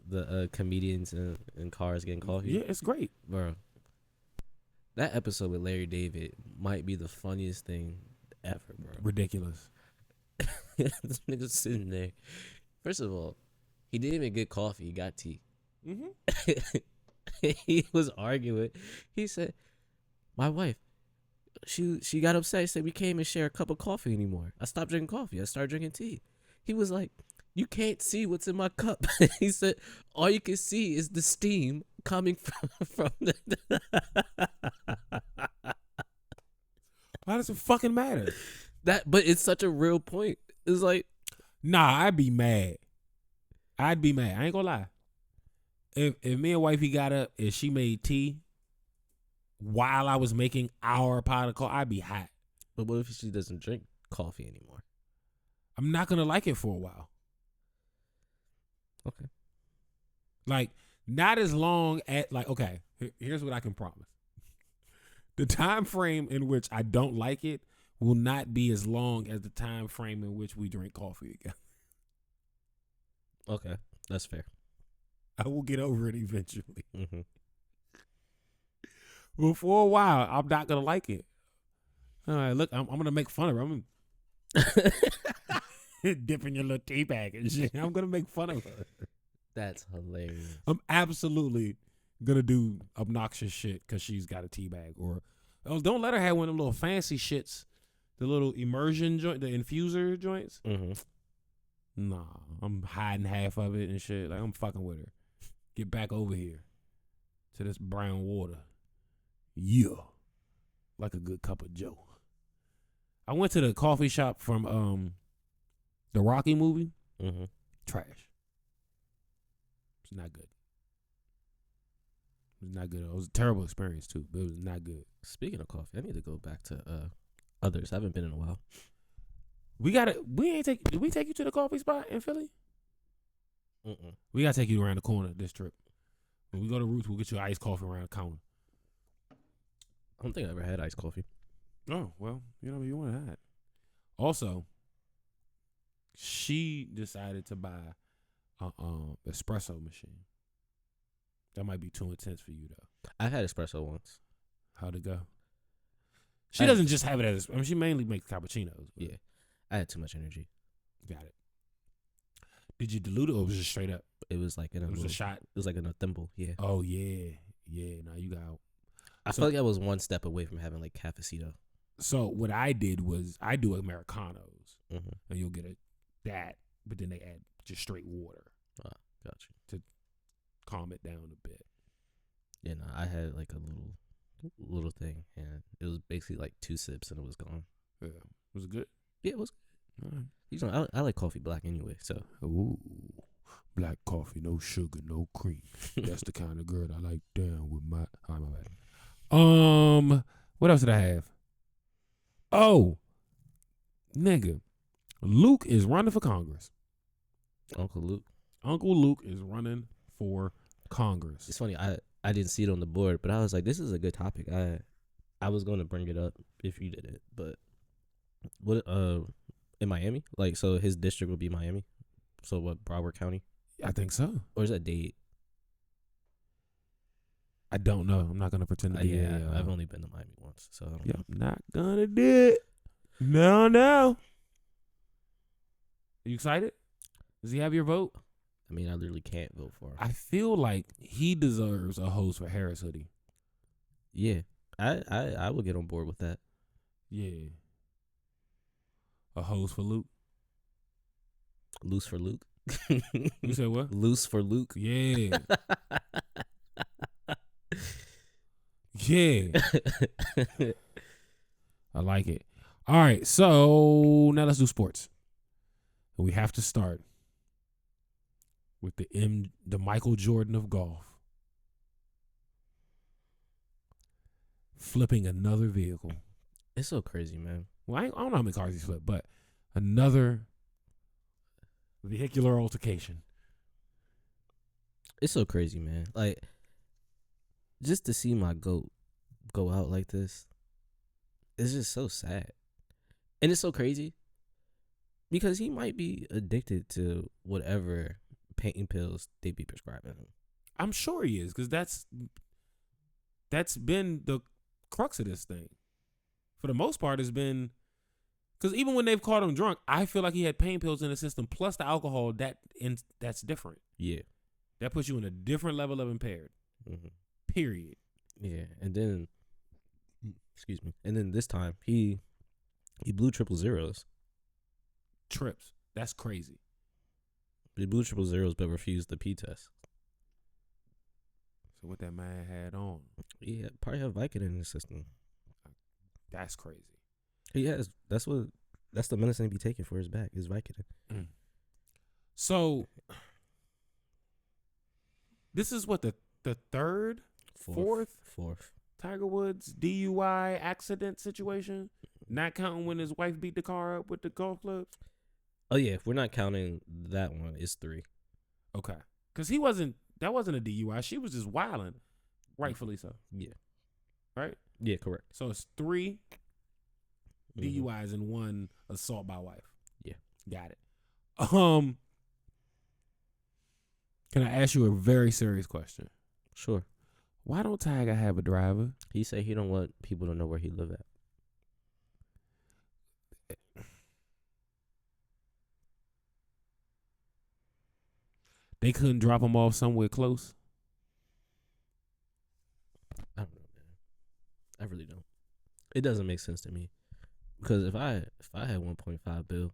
The comedians in cars getting coffee. Yeah, it's great. Bro. That episode with Larry David might be the funniest thing ever, bro. Ridiculous. This nigga's sitting there. First of all, he didn't even get coffee. He got tea. Mm-hmm. He was arguing. He said, my wife, she got upset. She said, we can't even share a cup of coffee anymore. I stopped drinking coffee. I started drinking tea. He was like, you can't see what's in my cup. He said, all you can see is the steam coming from the... Why does it fucking matter? But it's such a real point. It's like, Nah, I'd be mad. I ain't gonna lie. If me and wifey got up and she made tea while I was making our pot of coffee, I'd be hot. but what if she doesn't drink coffee anymore? I'm not gonna like it for a while. Okay. Like, not as long as, like, okay, here's what I can promise. The time frame in which I don't like it will not be as long as the time frame in which we drink coffee again. Okay. That's fair. I will get over it eventually. Mm-hmm. But for a while, I'm not gonna like it. All right, look, I'm gonna make fun of her. I'm dipping your little tea bag and shit. I'm gonna make fun of her. That's hilarious. I'm absolutely gonna do obnoxious shit because she's got a tea bag. Or don't let her have one of them little fancy shits, the little immersion joint, the infuser joints. Mm-hmm. Nah, I'm hiding half of it and shit. Like, I'm fucking with her. Get back over here to this brown water. Yeah, like a good cup of Joe. I went to the coffee shop from the Rocky movie. Mm-hmm. Trash. It's not good. It was not good. It was a terrible experience too, but it was not good. Speaking of coffee, I need to go back to others. I haven't been in a while. Did we take you to the coffee spot in Philly? Mm-mm. We gotta take you around the corner this trip. When we go to Roots, we'll get you iced coffee around the counter. I don't think I ever had iced coffee. Oh, well, you want that. Also, she decided to buy a espresso machine. That might be too intense for you though. I've had espresso once. How'd it go? She doesn't just have it as, she mainly makes cappuccinos. Yeah. I had too much energy. Got it. Did you dilute it or was it straight up? It was like in a It was little, a shot. It was like in a thimble. Yeah. Oh yeah. Yeah. Now you got. I feel like I was one step away from having like cafecito. So what I did was I do Americanos, Mm-hmm. and you'll get that, but then they add just straight water. Got you. To calm it down a bit. Yeah, no, I had like a little thing, and it was basically like 2 sips, and it was gone. Yeah, was it good? Yeah, it was. All right. You know, I like coffee black anyway, so. Ooh, black coffee, no sugar, no cream. That's the kind of girl I like down with my. Oh, my bad. What else did I have? Oh, nigga, Luke is running for Congress. Uncle Luke. Uncle Luke is running for Congress. It's funny. I didn't see it on the board, but I was like, this is a good topic. I was going to bring it up if you did it, but what in Miami? Like, so his district would be Miami. So what, Broward County? I think so. Or is that Dade? I don't know. I'm not gonna pretend to be. Yeah, I've only been to Miami once, so I don't know. I'm not gonna do it. No. Are you excited? Does he have your vote? I mean, I literally can't vote for him. I feel like he deserves a host for Harris Hoodie. Yeah, I will get on board with that. Yeah. A host for Luke. Loose for Luke. You said what? Loose for Luke. Yeah. Yeah. I like it. All right, so now let's do sports. And we have to start with the Michael Jordan of golf. Flipping another vehicle. It's so crazy, man. Well, I don't know how many cars he flipped, but another vehicular altercation. It's so crazy, man. Like, just to see my goat go out like this, it's just so sad. And it's so crazy because he might be addicted to whatever pain pills they be prescribing him. I'm sure he is, because that's been the crux of this thing. For the most part, it's been, because even when they've caught him drunk, I feel like he had pain pills in the system plus the alcohol. That's different. Yeah. That puts you in a different level of impaired. Mm-hmm. Period. Yeah, and then, excuse me, and then this time he blew 000s. Trips. That's crazy. He blew 000s but refused the P test. So what that man had on? Yeah, probably have Vicodin in his system. That's crazy. He has. That's the medicine he be taking for his back is Vicodin. Mm. So this is what the third, fourth Tiger Woods DUI accident situation, not counting when his wife beat the car up with the golf clubs. Oh yeah, if we're not counting that one, it's 3. Okay, because that wasn't a DUI. She was just wilding, rightfully so. Yeah. Right. Yeah, correct. So it's 3 DUIs and 1 assault by wife. Yeah, got it. Can I ask you a very serious question? Sure. Why don't Tiger have a driver? He said he don't want people to know where he live at. They couldn't drop him off somewhere close. I don't know, man. I really don't. It doesn't make sense to me. Because if I had 1.5 bill,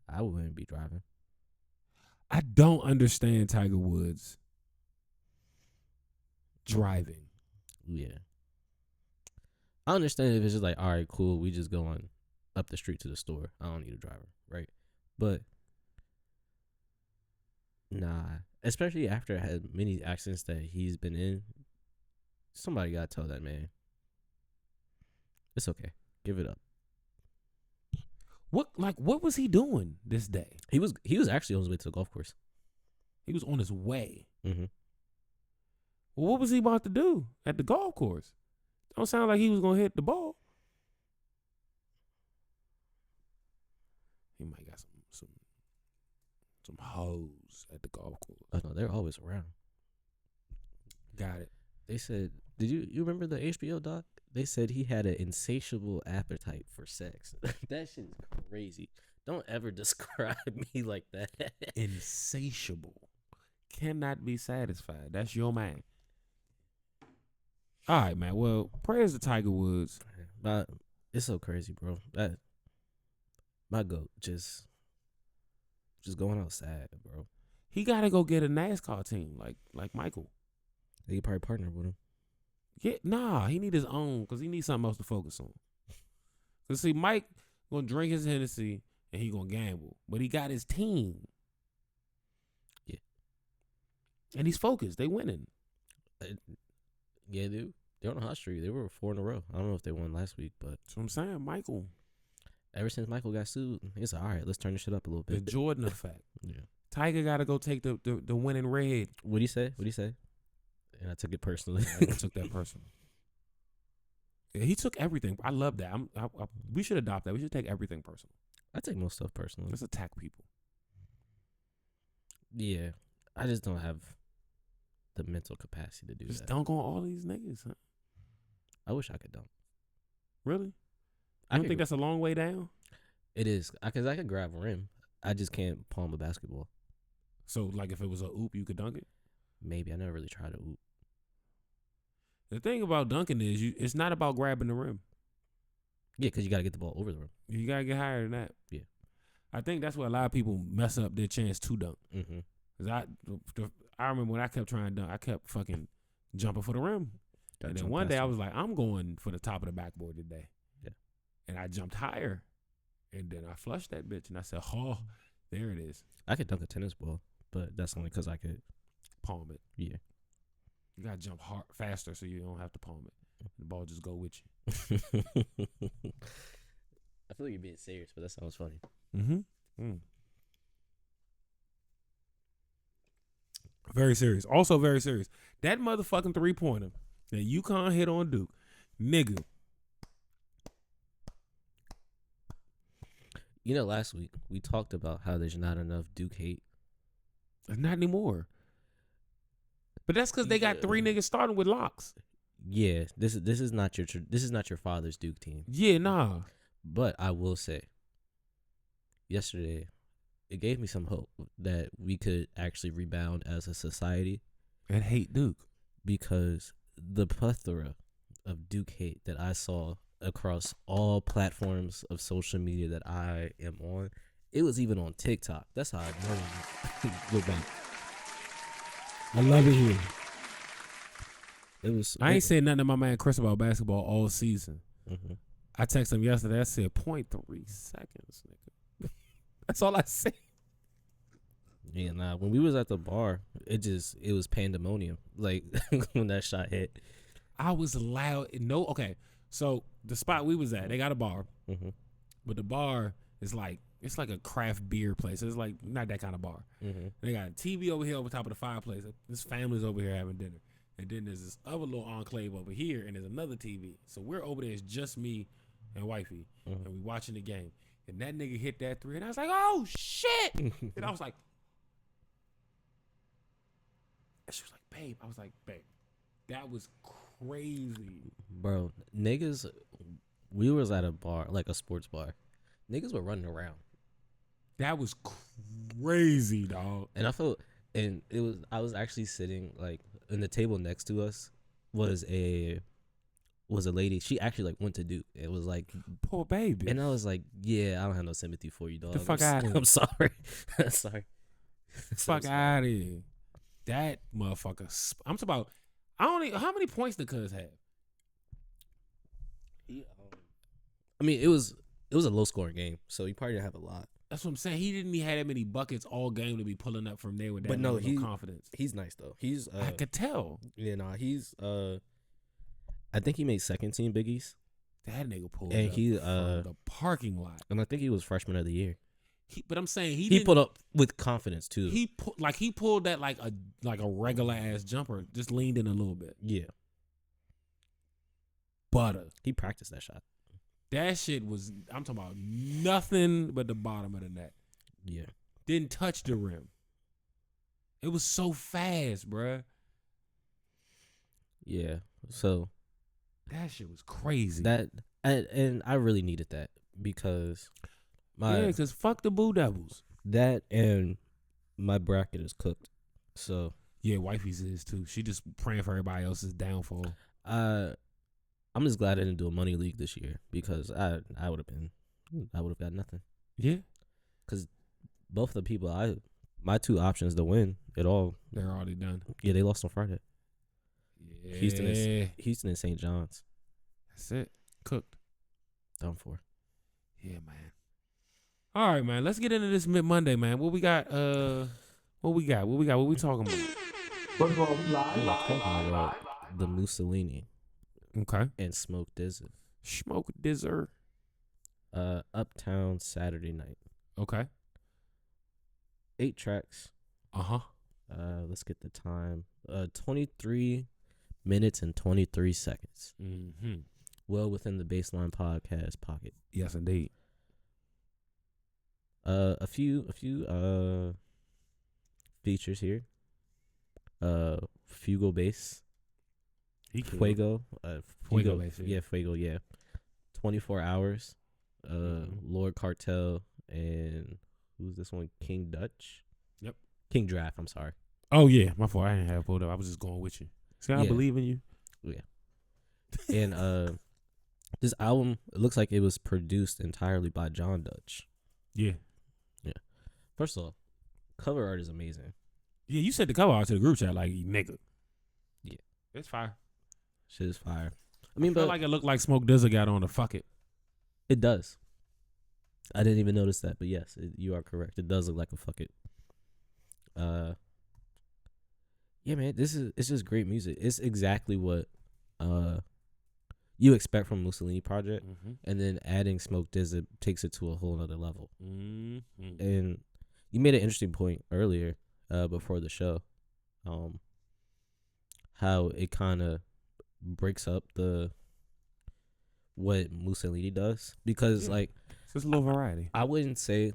I wouldn't be driving. I don't understand Tiger Woods driving. Yeah. I understand if it's just like, all right, cool, we just going up the street to the store. I don't need a driver, right? But nah, especially after I had many accidents that he's been in, somebody gotta tell that man, it's okay, give it up. What was he doing this day? He was actually on his way to the golf course. He was on his way. Mm-hmm. Well, what was he about to do at the golf course? Don't sound like he was gonna hit the ball. He might got some hoes at the golf course. Oh no, they're always around. Got it. They said, did you remember the HBO doc? They said he had an insatiable appetite for sex. That shit is crazy. Don't ever describe me like that. Insatiable. Cannot be satisfied. That's your man. All right, man. Well, prayers to Tiger Woods. But It's so crazy, bro. That my goat just going out sad, bro. He got to go get a NASCAR team like Michael. He probably partnered with him. Yeah, nah, he need his own because he needs something else to focus on. Cause see, Mike gonna drink his Hennessy and he gonna gamble, but he got his team. Yeah, and he's focused. They winning. Yeah, dude. They're on a hot streak. They were 4 in a row. I don't know if they won last week, but That's what I'm saying, Michael. Ever since Michael got sued, it's all right. Let's turn this shit up a little The bit. Jordan effect. Yeah. Tiger got to go take the winning red. What'd he say? And I took it personally. I took that personal. Yeah, he took everything. I love that. We should adopt that. We should take everything personal. I take most stuff personally. Let's attack people. Yeah, I just don't have the mental capacity to do Just that. dunk on all these niggas, huh? I wish I could dunk. Really? I You don't could- think that's a long way down? It is because I could grab rim. I just can't palm a basketball. So, like, if it was a oop, you could dunk it? Maybe I never really tried to oop. The thing about dunking is it's not about grabbing the rim. Yeah, because you got to get the ball over the rim. You got to get higher than that. Yeah. I think that's where a lot of people mess up their chance to dunk. Mm-hmm. Cause I remember when I kept trying to dunk, I kept fucking jumping for the rim. And then one day I was like, I'm going for the top of the backboard today. Yeah. And I jumped higher. And then I flushed that bitch and I said, oh, there it is. I could dunk a tennis ball, but that's only because I could. Palm it. Yeah. You got to jump hard, faster so you don't have to palm it. The ball just go with you. I feel like you're being serious, but that sounds funny. Mm-hmm. Very serious. Also very serious. That motherfucking 3-pointer that UConn hit on Duke. Nigga. You know, last week we talked about how there's not enough Duke hate. Not anymore. But that's because they got 3 niggas starting with locks. Yeah, this is not your father's Duke team. Yeah, nah. But I will say, yesterday, it gave me some hope that we could actually rebound as a society. And hate Duke. Because the plethora of Duke hate that I saw across all platforms of social media that I am on, it was even on TikTok. That's how I know go back. I love it here. It was. I ain't saying nothing to my man Chris about basketball all season. Mm-hmm. I texted him yesterday. I said 0.3 seconds, nigga. That's all I said. Yeah, nah. When we was at the bar, it was pandemonium. Like when that shot hit, I was loud. No, okay. So the spot we was at, they got a bar, mm-hmm. but the bar is like it's like a craft beer place. It's like not that kind of bar. Mm-hmm. They got a TV over here over top of the fireplace. This family's over here having dinner, and then there's this other little enclave over here, and there's another TV. So we're over there. It's just me and wifey, Mm-hmm. and we watching the game. And that nigga hit that 3, and I was like, "Oh shit!" And I was like, and she was like, "Babe," I was like, "Babe, that was crazy, bro." Niggas, we was at a bar, like a sports bar. Niggas were running around. That was crazy, dog." And I felt, and I was actually sitting like in the table next to us was a lady. She actually like went to Duke. It was like, Poor baby. and I was like, yeah, I don't have no sympathy for you, dog. The fuck outta here. I'm sorry. Sorry. Fuck out of here. That motherfucker. I'm talking about. I don't even. How many points did Cuz have? I mean, it was a low scoring game, so he probably didn't have a lot. That's what I'm saying. He didn't even have that many buckets all game to be pulling up from there with that But no, level of confidence. He's nice though. He's I could tell. yeah, nah, he's I think he made second team Big East, That nigga pulled and up he from the parking lot. and I think he was freshman of the year. But I'm saying he He pulled up with confidence too. He pulled that like a regular ass jumper, just leaned in a little bit. Yeah, Butter. he practiced that shot. That shit was. I'm talking about nothing but the bottom of the net. Yeah, Didn't touch the rim. It was so fast, bruh. yeah. So That shit was crazy. that and I really needed that because because fuck the Boo Devils. that and my bracket is cooked. So Yeah, wifey's is too. She just praying for everybody else's downfall. I'm I'm just glad I didn't do a money league this year because I would have got nothing. Yeah. Because both the people my 2 options to win it all, They're already done. Yeah, they lost on Friday. Yeah. Houston and St. John's. That's it. Cooked. Done for. Yeah, man. All right, man. Let's get into this mid-Monday, man. What we got? What we talking about? First of all, Talking about the Musalini Okay. and Smoke DZA. Smoke DZA. Uptown Saturday night. Okay. 8 tracks. Uh-huh. Let's get the time. 23 minutes and 23 seconds. Mm-hmm. Well within the Bassline podcast pocket. Yes, indeed. A few features here. Fugo bass. Fuego. Fuego bass. Yeah, Fuego. Yeah. 24 hours. Lord Cartel and who's this one? King Dutch. Yep. King Draft. I'm sorry. Oh yeah, my fault. I didn't have it pulled up. I was just going with you. See, I believe in you. Yeah. And this album, it looks like it was produced entirely by John Dutch. Yeah. Yeah. First of all, cover art is amazing. Yeah, you sent the cover out to the group chat like nigga. Yeah. It's fire. Shit is fire. I feel like it looked like Smoke DZA got on the fuck it. It does. I didn't even notice that, but yes, you are correct. It does look like a fuck it. Yeah, man, it's just great music. It's exactly what you expect from Musalini project, and then adding Smoke DZA takes it to a whole other level. Mm-hmm. And you made an interesting point earlier, before the show, how it kind of breaks up what Musalini does, because like it's just a little variety. I wouldn't say,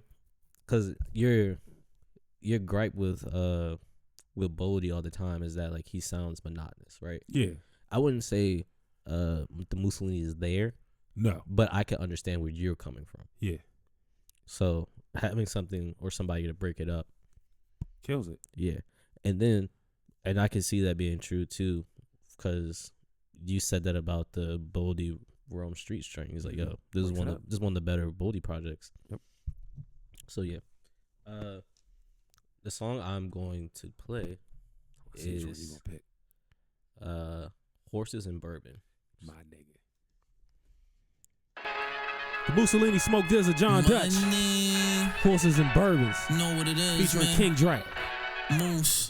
because your gripe with Boldy all the time is that like he sounds monotonous, right? Yeah. I wouldn't say the Musalini is there. No. But I can understand where you're coming from. Yeah. So having something or somebody to break it up kills it. Yeah. And I can see that being true too, because you said that about the Boldy Rome Street string. He's like, yo, this is one of the better Boldy projects. Yep. So yeah. The song I'm going to play is what you gonna pick. Horses and Bourbon. My nigga. The Musalini, Smoke DZA, John Dutch. Horses and Bourbons. Know what it is, featuring man. King Drake. Moose.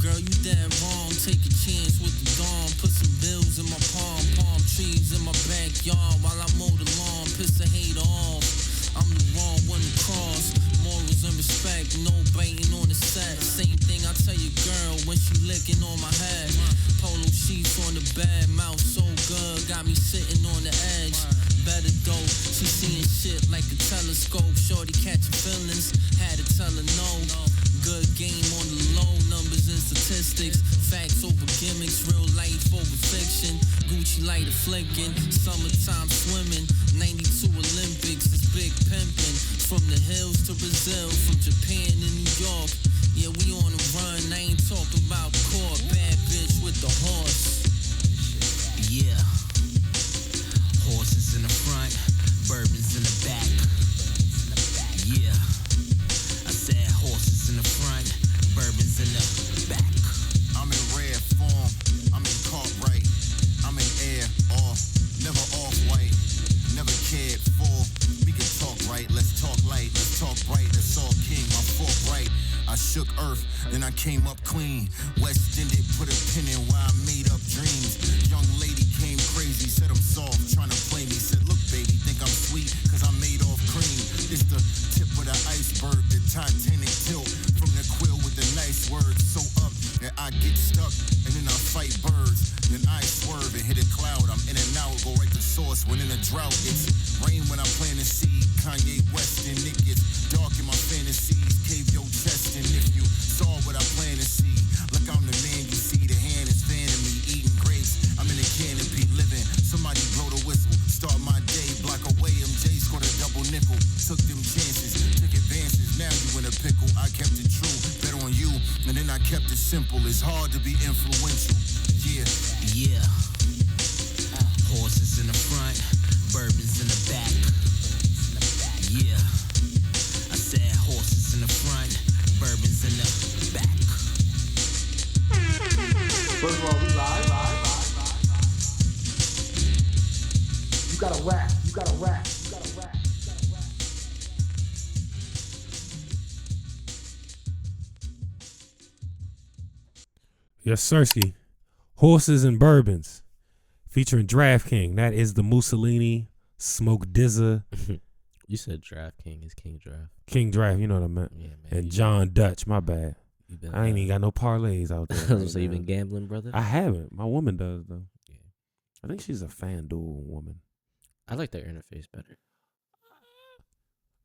Girl, you dead wrong. Take a chance with the dawn. Put some bills in my palm trees in my backyard while I mow the lawn. Piss the hate off. I'm the wrong one to cross. Morals and respect, no biting on the set. Same thing I tell your girl when she licking on my head. Polo sheets on the bed, mouth so good, got me sitting on the edge. Better dope, she seeing shit like a telescope. Shorty catching feelings, had to tell her no. Good game on the low, numbers and statistics. Facts over gimmicks, real life over fiction. Gucci light flicking, summertime swimming. 92 Olympics is big pimping. From the hills to Brazil, from Japan to New York. Yeah, we on the run, I ain't talking about court. Bad bitch with the horse. Yeah. Horses in the front, bourbons in the back. Yeah. I said horses in the front, bourbons in the back. I'm in rare form, I'm in Cartwright. I'm in air, off, never off-white. Never cared for, we can talk right, let's talk light, let's talk bright, that's all king, my fork right. I shook earth, then I came up clean. West Ended, put a pin in where I made up dreams. Young lady came crazy, said I'm soft, trying to play me. Said, look baby, think I'm sweet, cause I'm made off cream. It's the tip of the iceberg, the Titanic tilt. From the quill with the nice words, so up that I get stuck, and then I fight birds. Then I swerve and hit a cloud, I'm in and out, go right to source. When in a drought, it's rain when I plant a seed. Kanye West and it gets dark in my fantasies. Cave your chest, and if you saw what I plan to see, look, I'm the man you see. The hand is fanning me, eating grapes. I'm in a canopy living. Somebody blow the whistle, start my day. Block away, MJ scored a double nickel. Took them chances, took advances. Now you in a pickle. I kept it true, bet on you, and then I kept it simple. It's hard to be influential. Yeah. Yeah. Horses in the front, bourbons in the back. Yeah. I said horses in the front, bourbons in the back. First of all, we live. You gotta rap. Yes, Sirski. Horses and Bourbons, featuring DraftKings. That is the Musalini, Smoke DZA. You said Draft King. It's King Draft. King Draft, you know what I meant. Yeah, man. And John Dutch, my bad. Been, I ain't even got no parlays out there. so right you now. been gambling, brother? I haven't. My woman does, though. Yeah. I think she's a FanDuel woman. I like their interface better.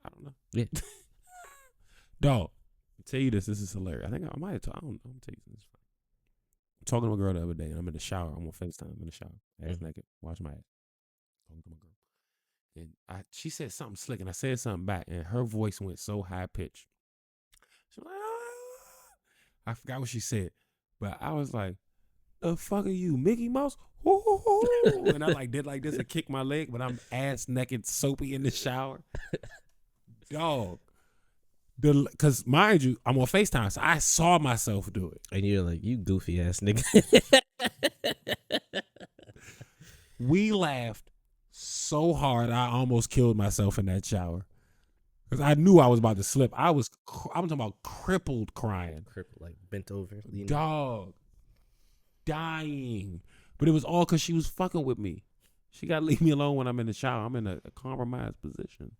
I don't know. Yeah. Dog, I'll tell you this. This is hilarious. I think I might have told. I'm gonna tell you this. I'm talking to a girl the other day, and I'm in the shower. I'm on FaceTime. I'm in the shower, ass naked, wash my ass. Talking to my girl, and she said something slick, and I said something back, and her voice went so high pitched. She was like, I forgot what she said, but I was like, "The fuck are you, Mickey Mouse?" And I like did like this and kicked my leg, but I'm ass naked, soapy in the shower. Dog. Because mind you, I'm on FaceTime, so I saw myself do it. And you're like, you goofy ass nigga. We laughed so hard, I almost killed myself in that shower. Because I knew I was about to slip. I'm talking about crippled crying. Crippled, like bent over. Dog. Dying. But it was all because she was fucking with me. She got to leave me alone when I'm in the shower. I'm in a compromised position.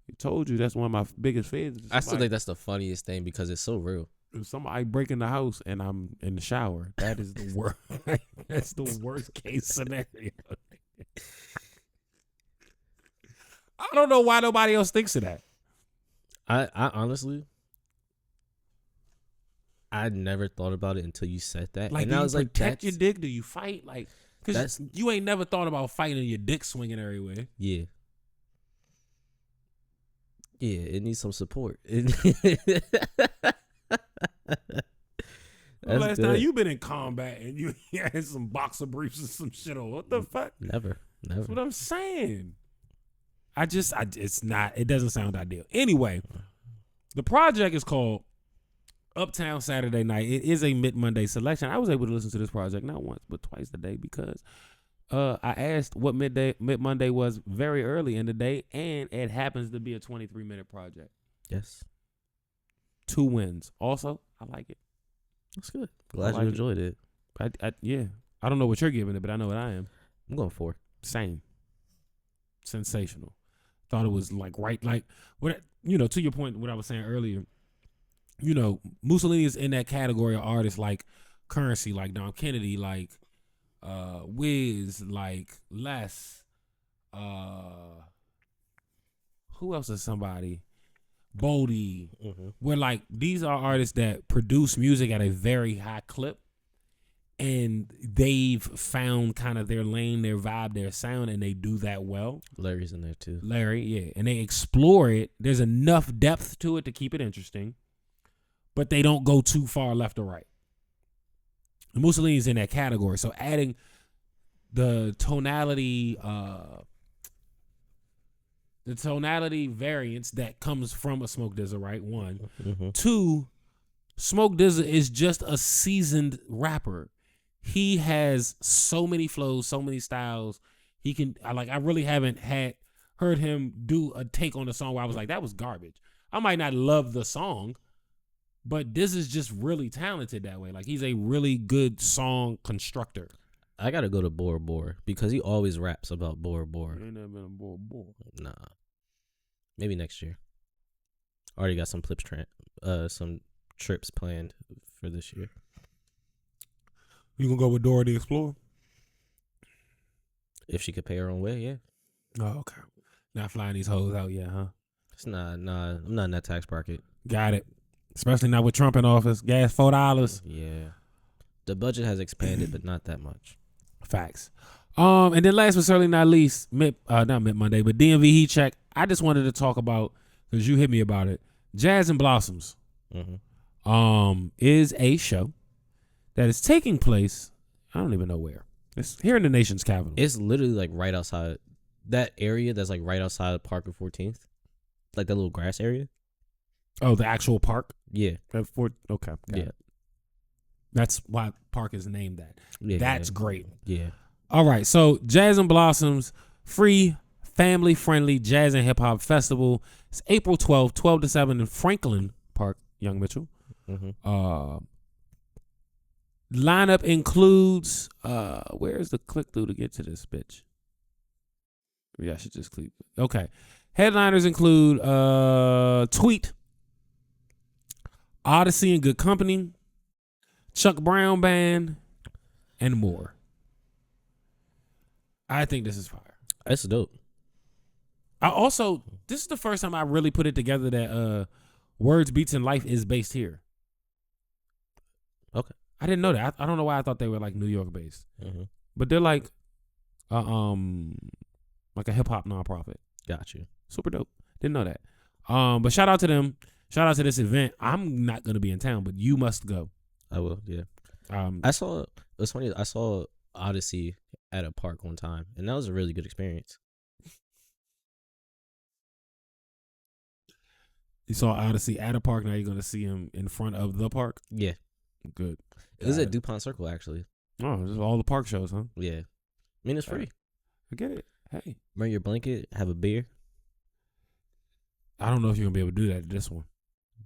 I told you that's one of my biggest fears. I still think that's the funniest thing because it's so real. If somebody break in the house and I'm in the shower, that is the worst. That's the worst case scenario. I don't know why nobody else thinks of that. I honestly, I never thought about it until you said that. Like, and do I you was like, protect your dick? Do you fight? Like, because you ain't never thought about fighting your dick swinging everywhere. Yeah. Yeah, it needs some support. Last time you been in combat and you had some boxer briefs and some shit on. What the fuck? Never. That's what I'm saying. It doesn't sound ideal. Anyway, the project is called Uptown Saturday Night. It is a mid-Monday selection. I was able to listen to this project not once, but twice a day because I asked what mid-Monday was very early in the day, and it happens to be a 23-minute project. Yes. 2 wins. Also, I like it. That's good. Glad you enjoyed it. Yeah. I don't know what you're giving it, but I know what I am. I'm going 4. Same. Sensational. Thought it was like right, like what to your point, what I was saying earlier. Musalini is in that category of artists like Currency, like Dom Kennedy, like Wiz, like Les. Who else is somebody? Bodie. Mm-hmm. Where like these are artists that produce music at a very high clip. And they've found kind of their lane, their vibe, their sound, and they do that well. Larry's in there too. Larry, yeah. And they explore it. There's enough depth to it to keep it interesting, but they don't go too far left or right. And Musalini's in that category. So adding the tonality variance that comes from a Smoke DZA, right? 1. Mm-hmm. 2, Smoke DZA is just a seasoned rapper. He has so many flows, so many styles. I really haven't heard him do a take on a song where I was like, that was garbage. I might not love the song, but this is just really talented that way. Like, he's a really good song constructor. I gotta go to Bora Bora because he always raps about Bora Bora. You ain't never been a Bora Bora. Nah. Maybe next year. Already got some some trips planned for this year. You gonna go with Dora the Explorer? If she could pay her own way, yeah. Oh, okay. Not flying these hoes out yet, huh? It's not. Nah, I'm not in that tax bracket. Got it. Especially not with Trump in office. Gas $4. Yeah. The budget has expanded, but not that much. Facts. And then last but certainly not least, not mid-Monday, but DMV Heat Check. I just wanted to talk about, because you hit me about it, Jazz and Blossoms. Mm-hmm. Is a show that is taking place, I don't even know where. It's here in the nation's capital. It's literally like right outside that area. That's like right outside of Park and 14th, like that little grass area. Oh, the actual park. Yeah. Okay. Got Yeah. it. That's why park is named that. Yeah. That's great. Yeah. All right. So Jazz and Blossoms, free, family-friendly jazz and hip-hop festival. It's April 12th, 12 to 7 in Franklin Park, Young Mitchell. Lineup includes, where's the click-through to get to this bitch? Yeah, I should just click. Okay. Headliners include Tweet, Odyssey and Good Company, Chuck Brown Band, and more. I think this is fire. That's dope. This is the first time I really put it together that Words, Beats, and Life is based here. Okay. I didn't know that. I don't know why I thought they were like New York based. But they're like a hip hop nonprofit. Got you. Super dope. Didn't know that. But shout out to them. Shout out to this event. I'm not gonna be in town, but you must go. I will. Yeah. It's funny. I saw Odyssey at a park one time, and that was a really good experience. You saw Odyssey at a park. Now you're gonna see him in front of the park. Yeah. Good. It was at DuPont Circle, actually. Oh, just all the park shows, huh? Yeah. I mean, it's free. I get it. Hey. Bring your blanket, have a beer. I don't know if you're going to be able to do that at this one.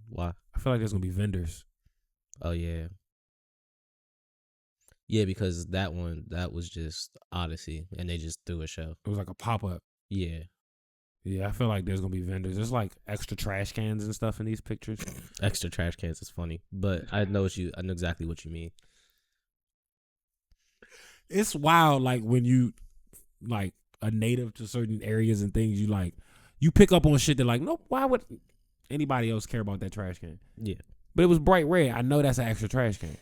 Why? I feel like there's going to be vendors. Oh, yeah. Yeah, because that was just Odyssey, and they just threw a show. It was like a pop-up. Yeah. Yeah, I feel like there's going to be vendors. There's like extra trash cans and stuff in these pictures. Extra trash cans is funny, but I know exactly what you mean. It's wild, like when you like a native to certain areas and things, you pick up on shit that like, nope, why would anybody else care about that trash can? Yeah. But it was bright red. I know that's an extra trash can.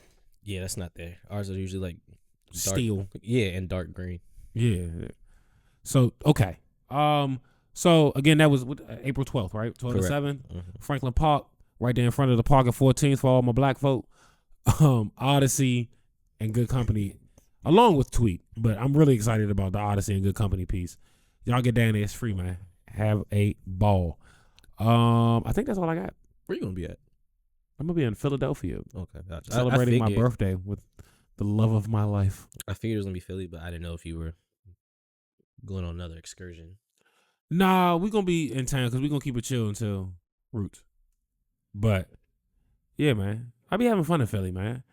Yeah, that's not there. Ours are usually like dark, steel. Yeah, and dark green. Yeah. So okay. So again, that was April 12th, right? 12 to 7, Franklin Park, right there in front of the park at 14th for all my black folk. Odyssey and Good Company, along with Tweet. But I'm really excited about the Odyssey and Good Company piece. Y'all get down there, it's free, man. Have a ball. I think that's all I got. Where you gonna be at? I'm gonna be in Philadelphia. Okay, gotcha. Celebrating my birthday with the love of my life. I figured it was gonna be Philly, but I didn't know if you were going on another excursion. Nah, we're gonna be in town because we're gonna keep it chill until Roots. But yeah, man, I be having fun in Philly, man.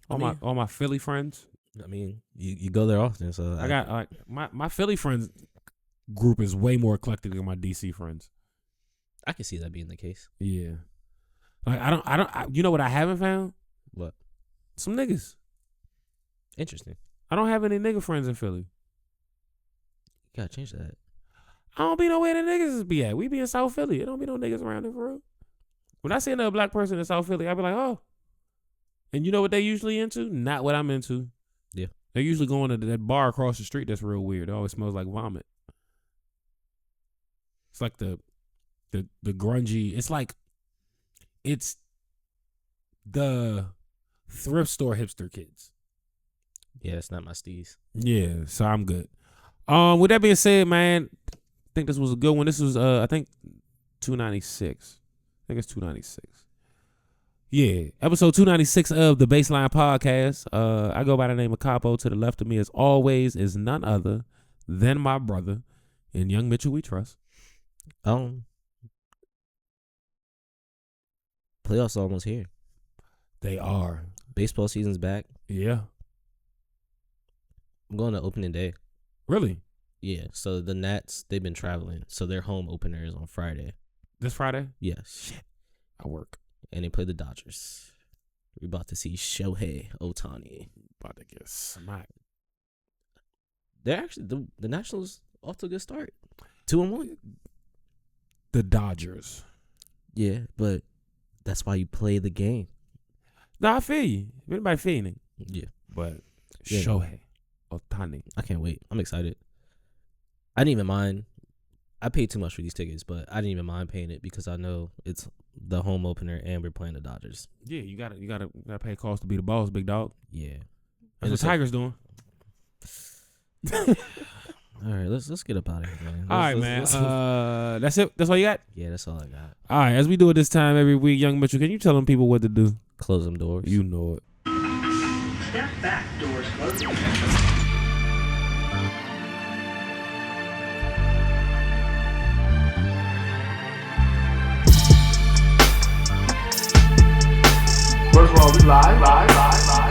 All my Philly friends. I mean, you go there often, so I got like my Philly friends group is way more eclectic than my DC friends. I can see that being the case. Yeah, like I don't. You know what I haven't found? What? Some niggas. Interesting. I don't have any nigga friends in Philly. You gotta change that. I don't be nowhere the niggas be at. We be in South Philly. It don't be no niggas around there for real. When I see another black person in South Philly, I be like, oh. And you know what they usually into? Not what I'm into. Yeah. They're usually going to that bar across the street that's real weird. It always smells like vomit. It's like the grungy. It's the thrift store hipster kids. Yeah, it's not my steez. Yeah, so I'm good. With that being said, man, I think this was a good one. This was I think 296. I think it's 296. Yeah, episode 296 of the Bassline podcast. I go by the name of Capo. To the left of me, as always, is none other than my brother and Young Mitchell we trust. Playoffs are almost here. They are. Baseball season's back. Yeah. I'm going to opening day. Really? Yeah. So the Nats, they've been traveling. So their home opener is on Friday. This Friday? Yes. Shit. I work. And they play the Dodgers. We're about to see Shohei Ohtani. About to get smacked. They're actually, the Nationals off to a good start. 2-1. The Dodgers. Yeah, but that's why you play the game. No, I feel you. Anybody feel you? Yeah. But Yeah. Shohei Ohtani. I can't wait. I'm excited. I didn't even mind. I paid too much for these tickets, but I didn't even mind paying it because I know it's the home opener and we're playing the Dodgers. Yeah, you gotta pay cost to be the boss, big dog. Yeah. That's what Tiger's doing. All right, let's get up out of here, man. All right, man. That's it. That's all you got. Yeah, that's all I got. All right, as we do it this time every week, Young Mitchell, can you tell them people what to do? Close them doors. You know it. Step back, doors closing. First of all, we live.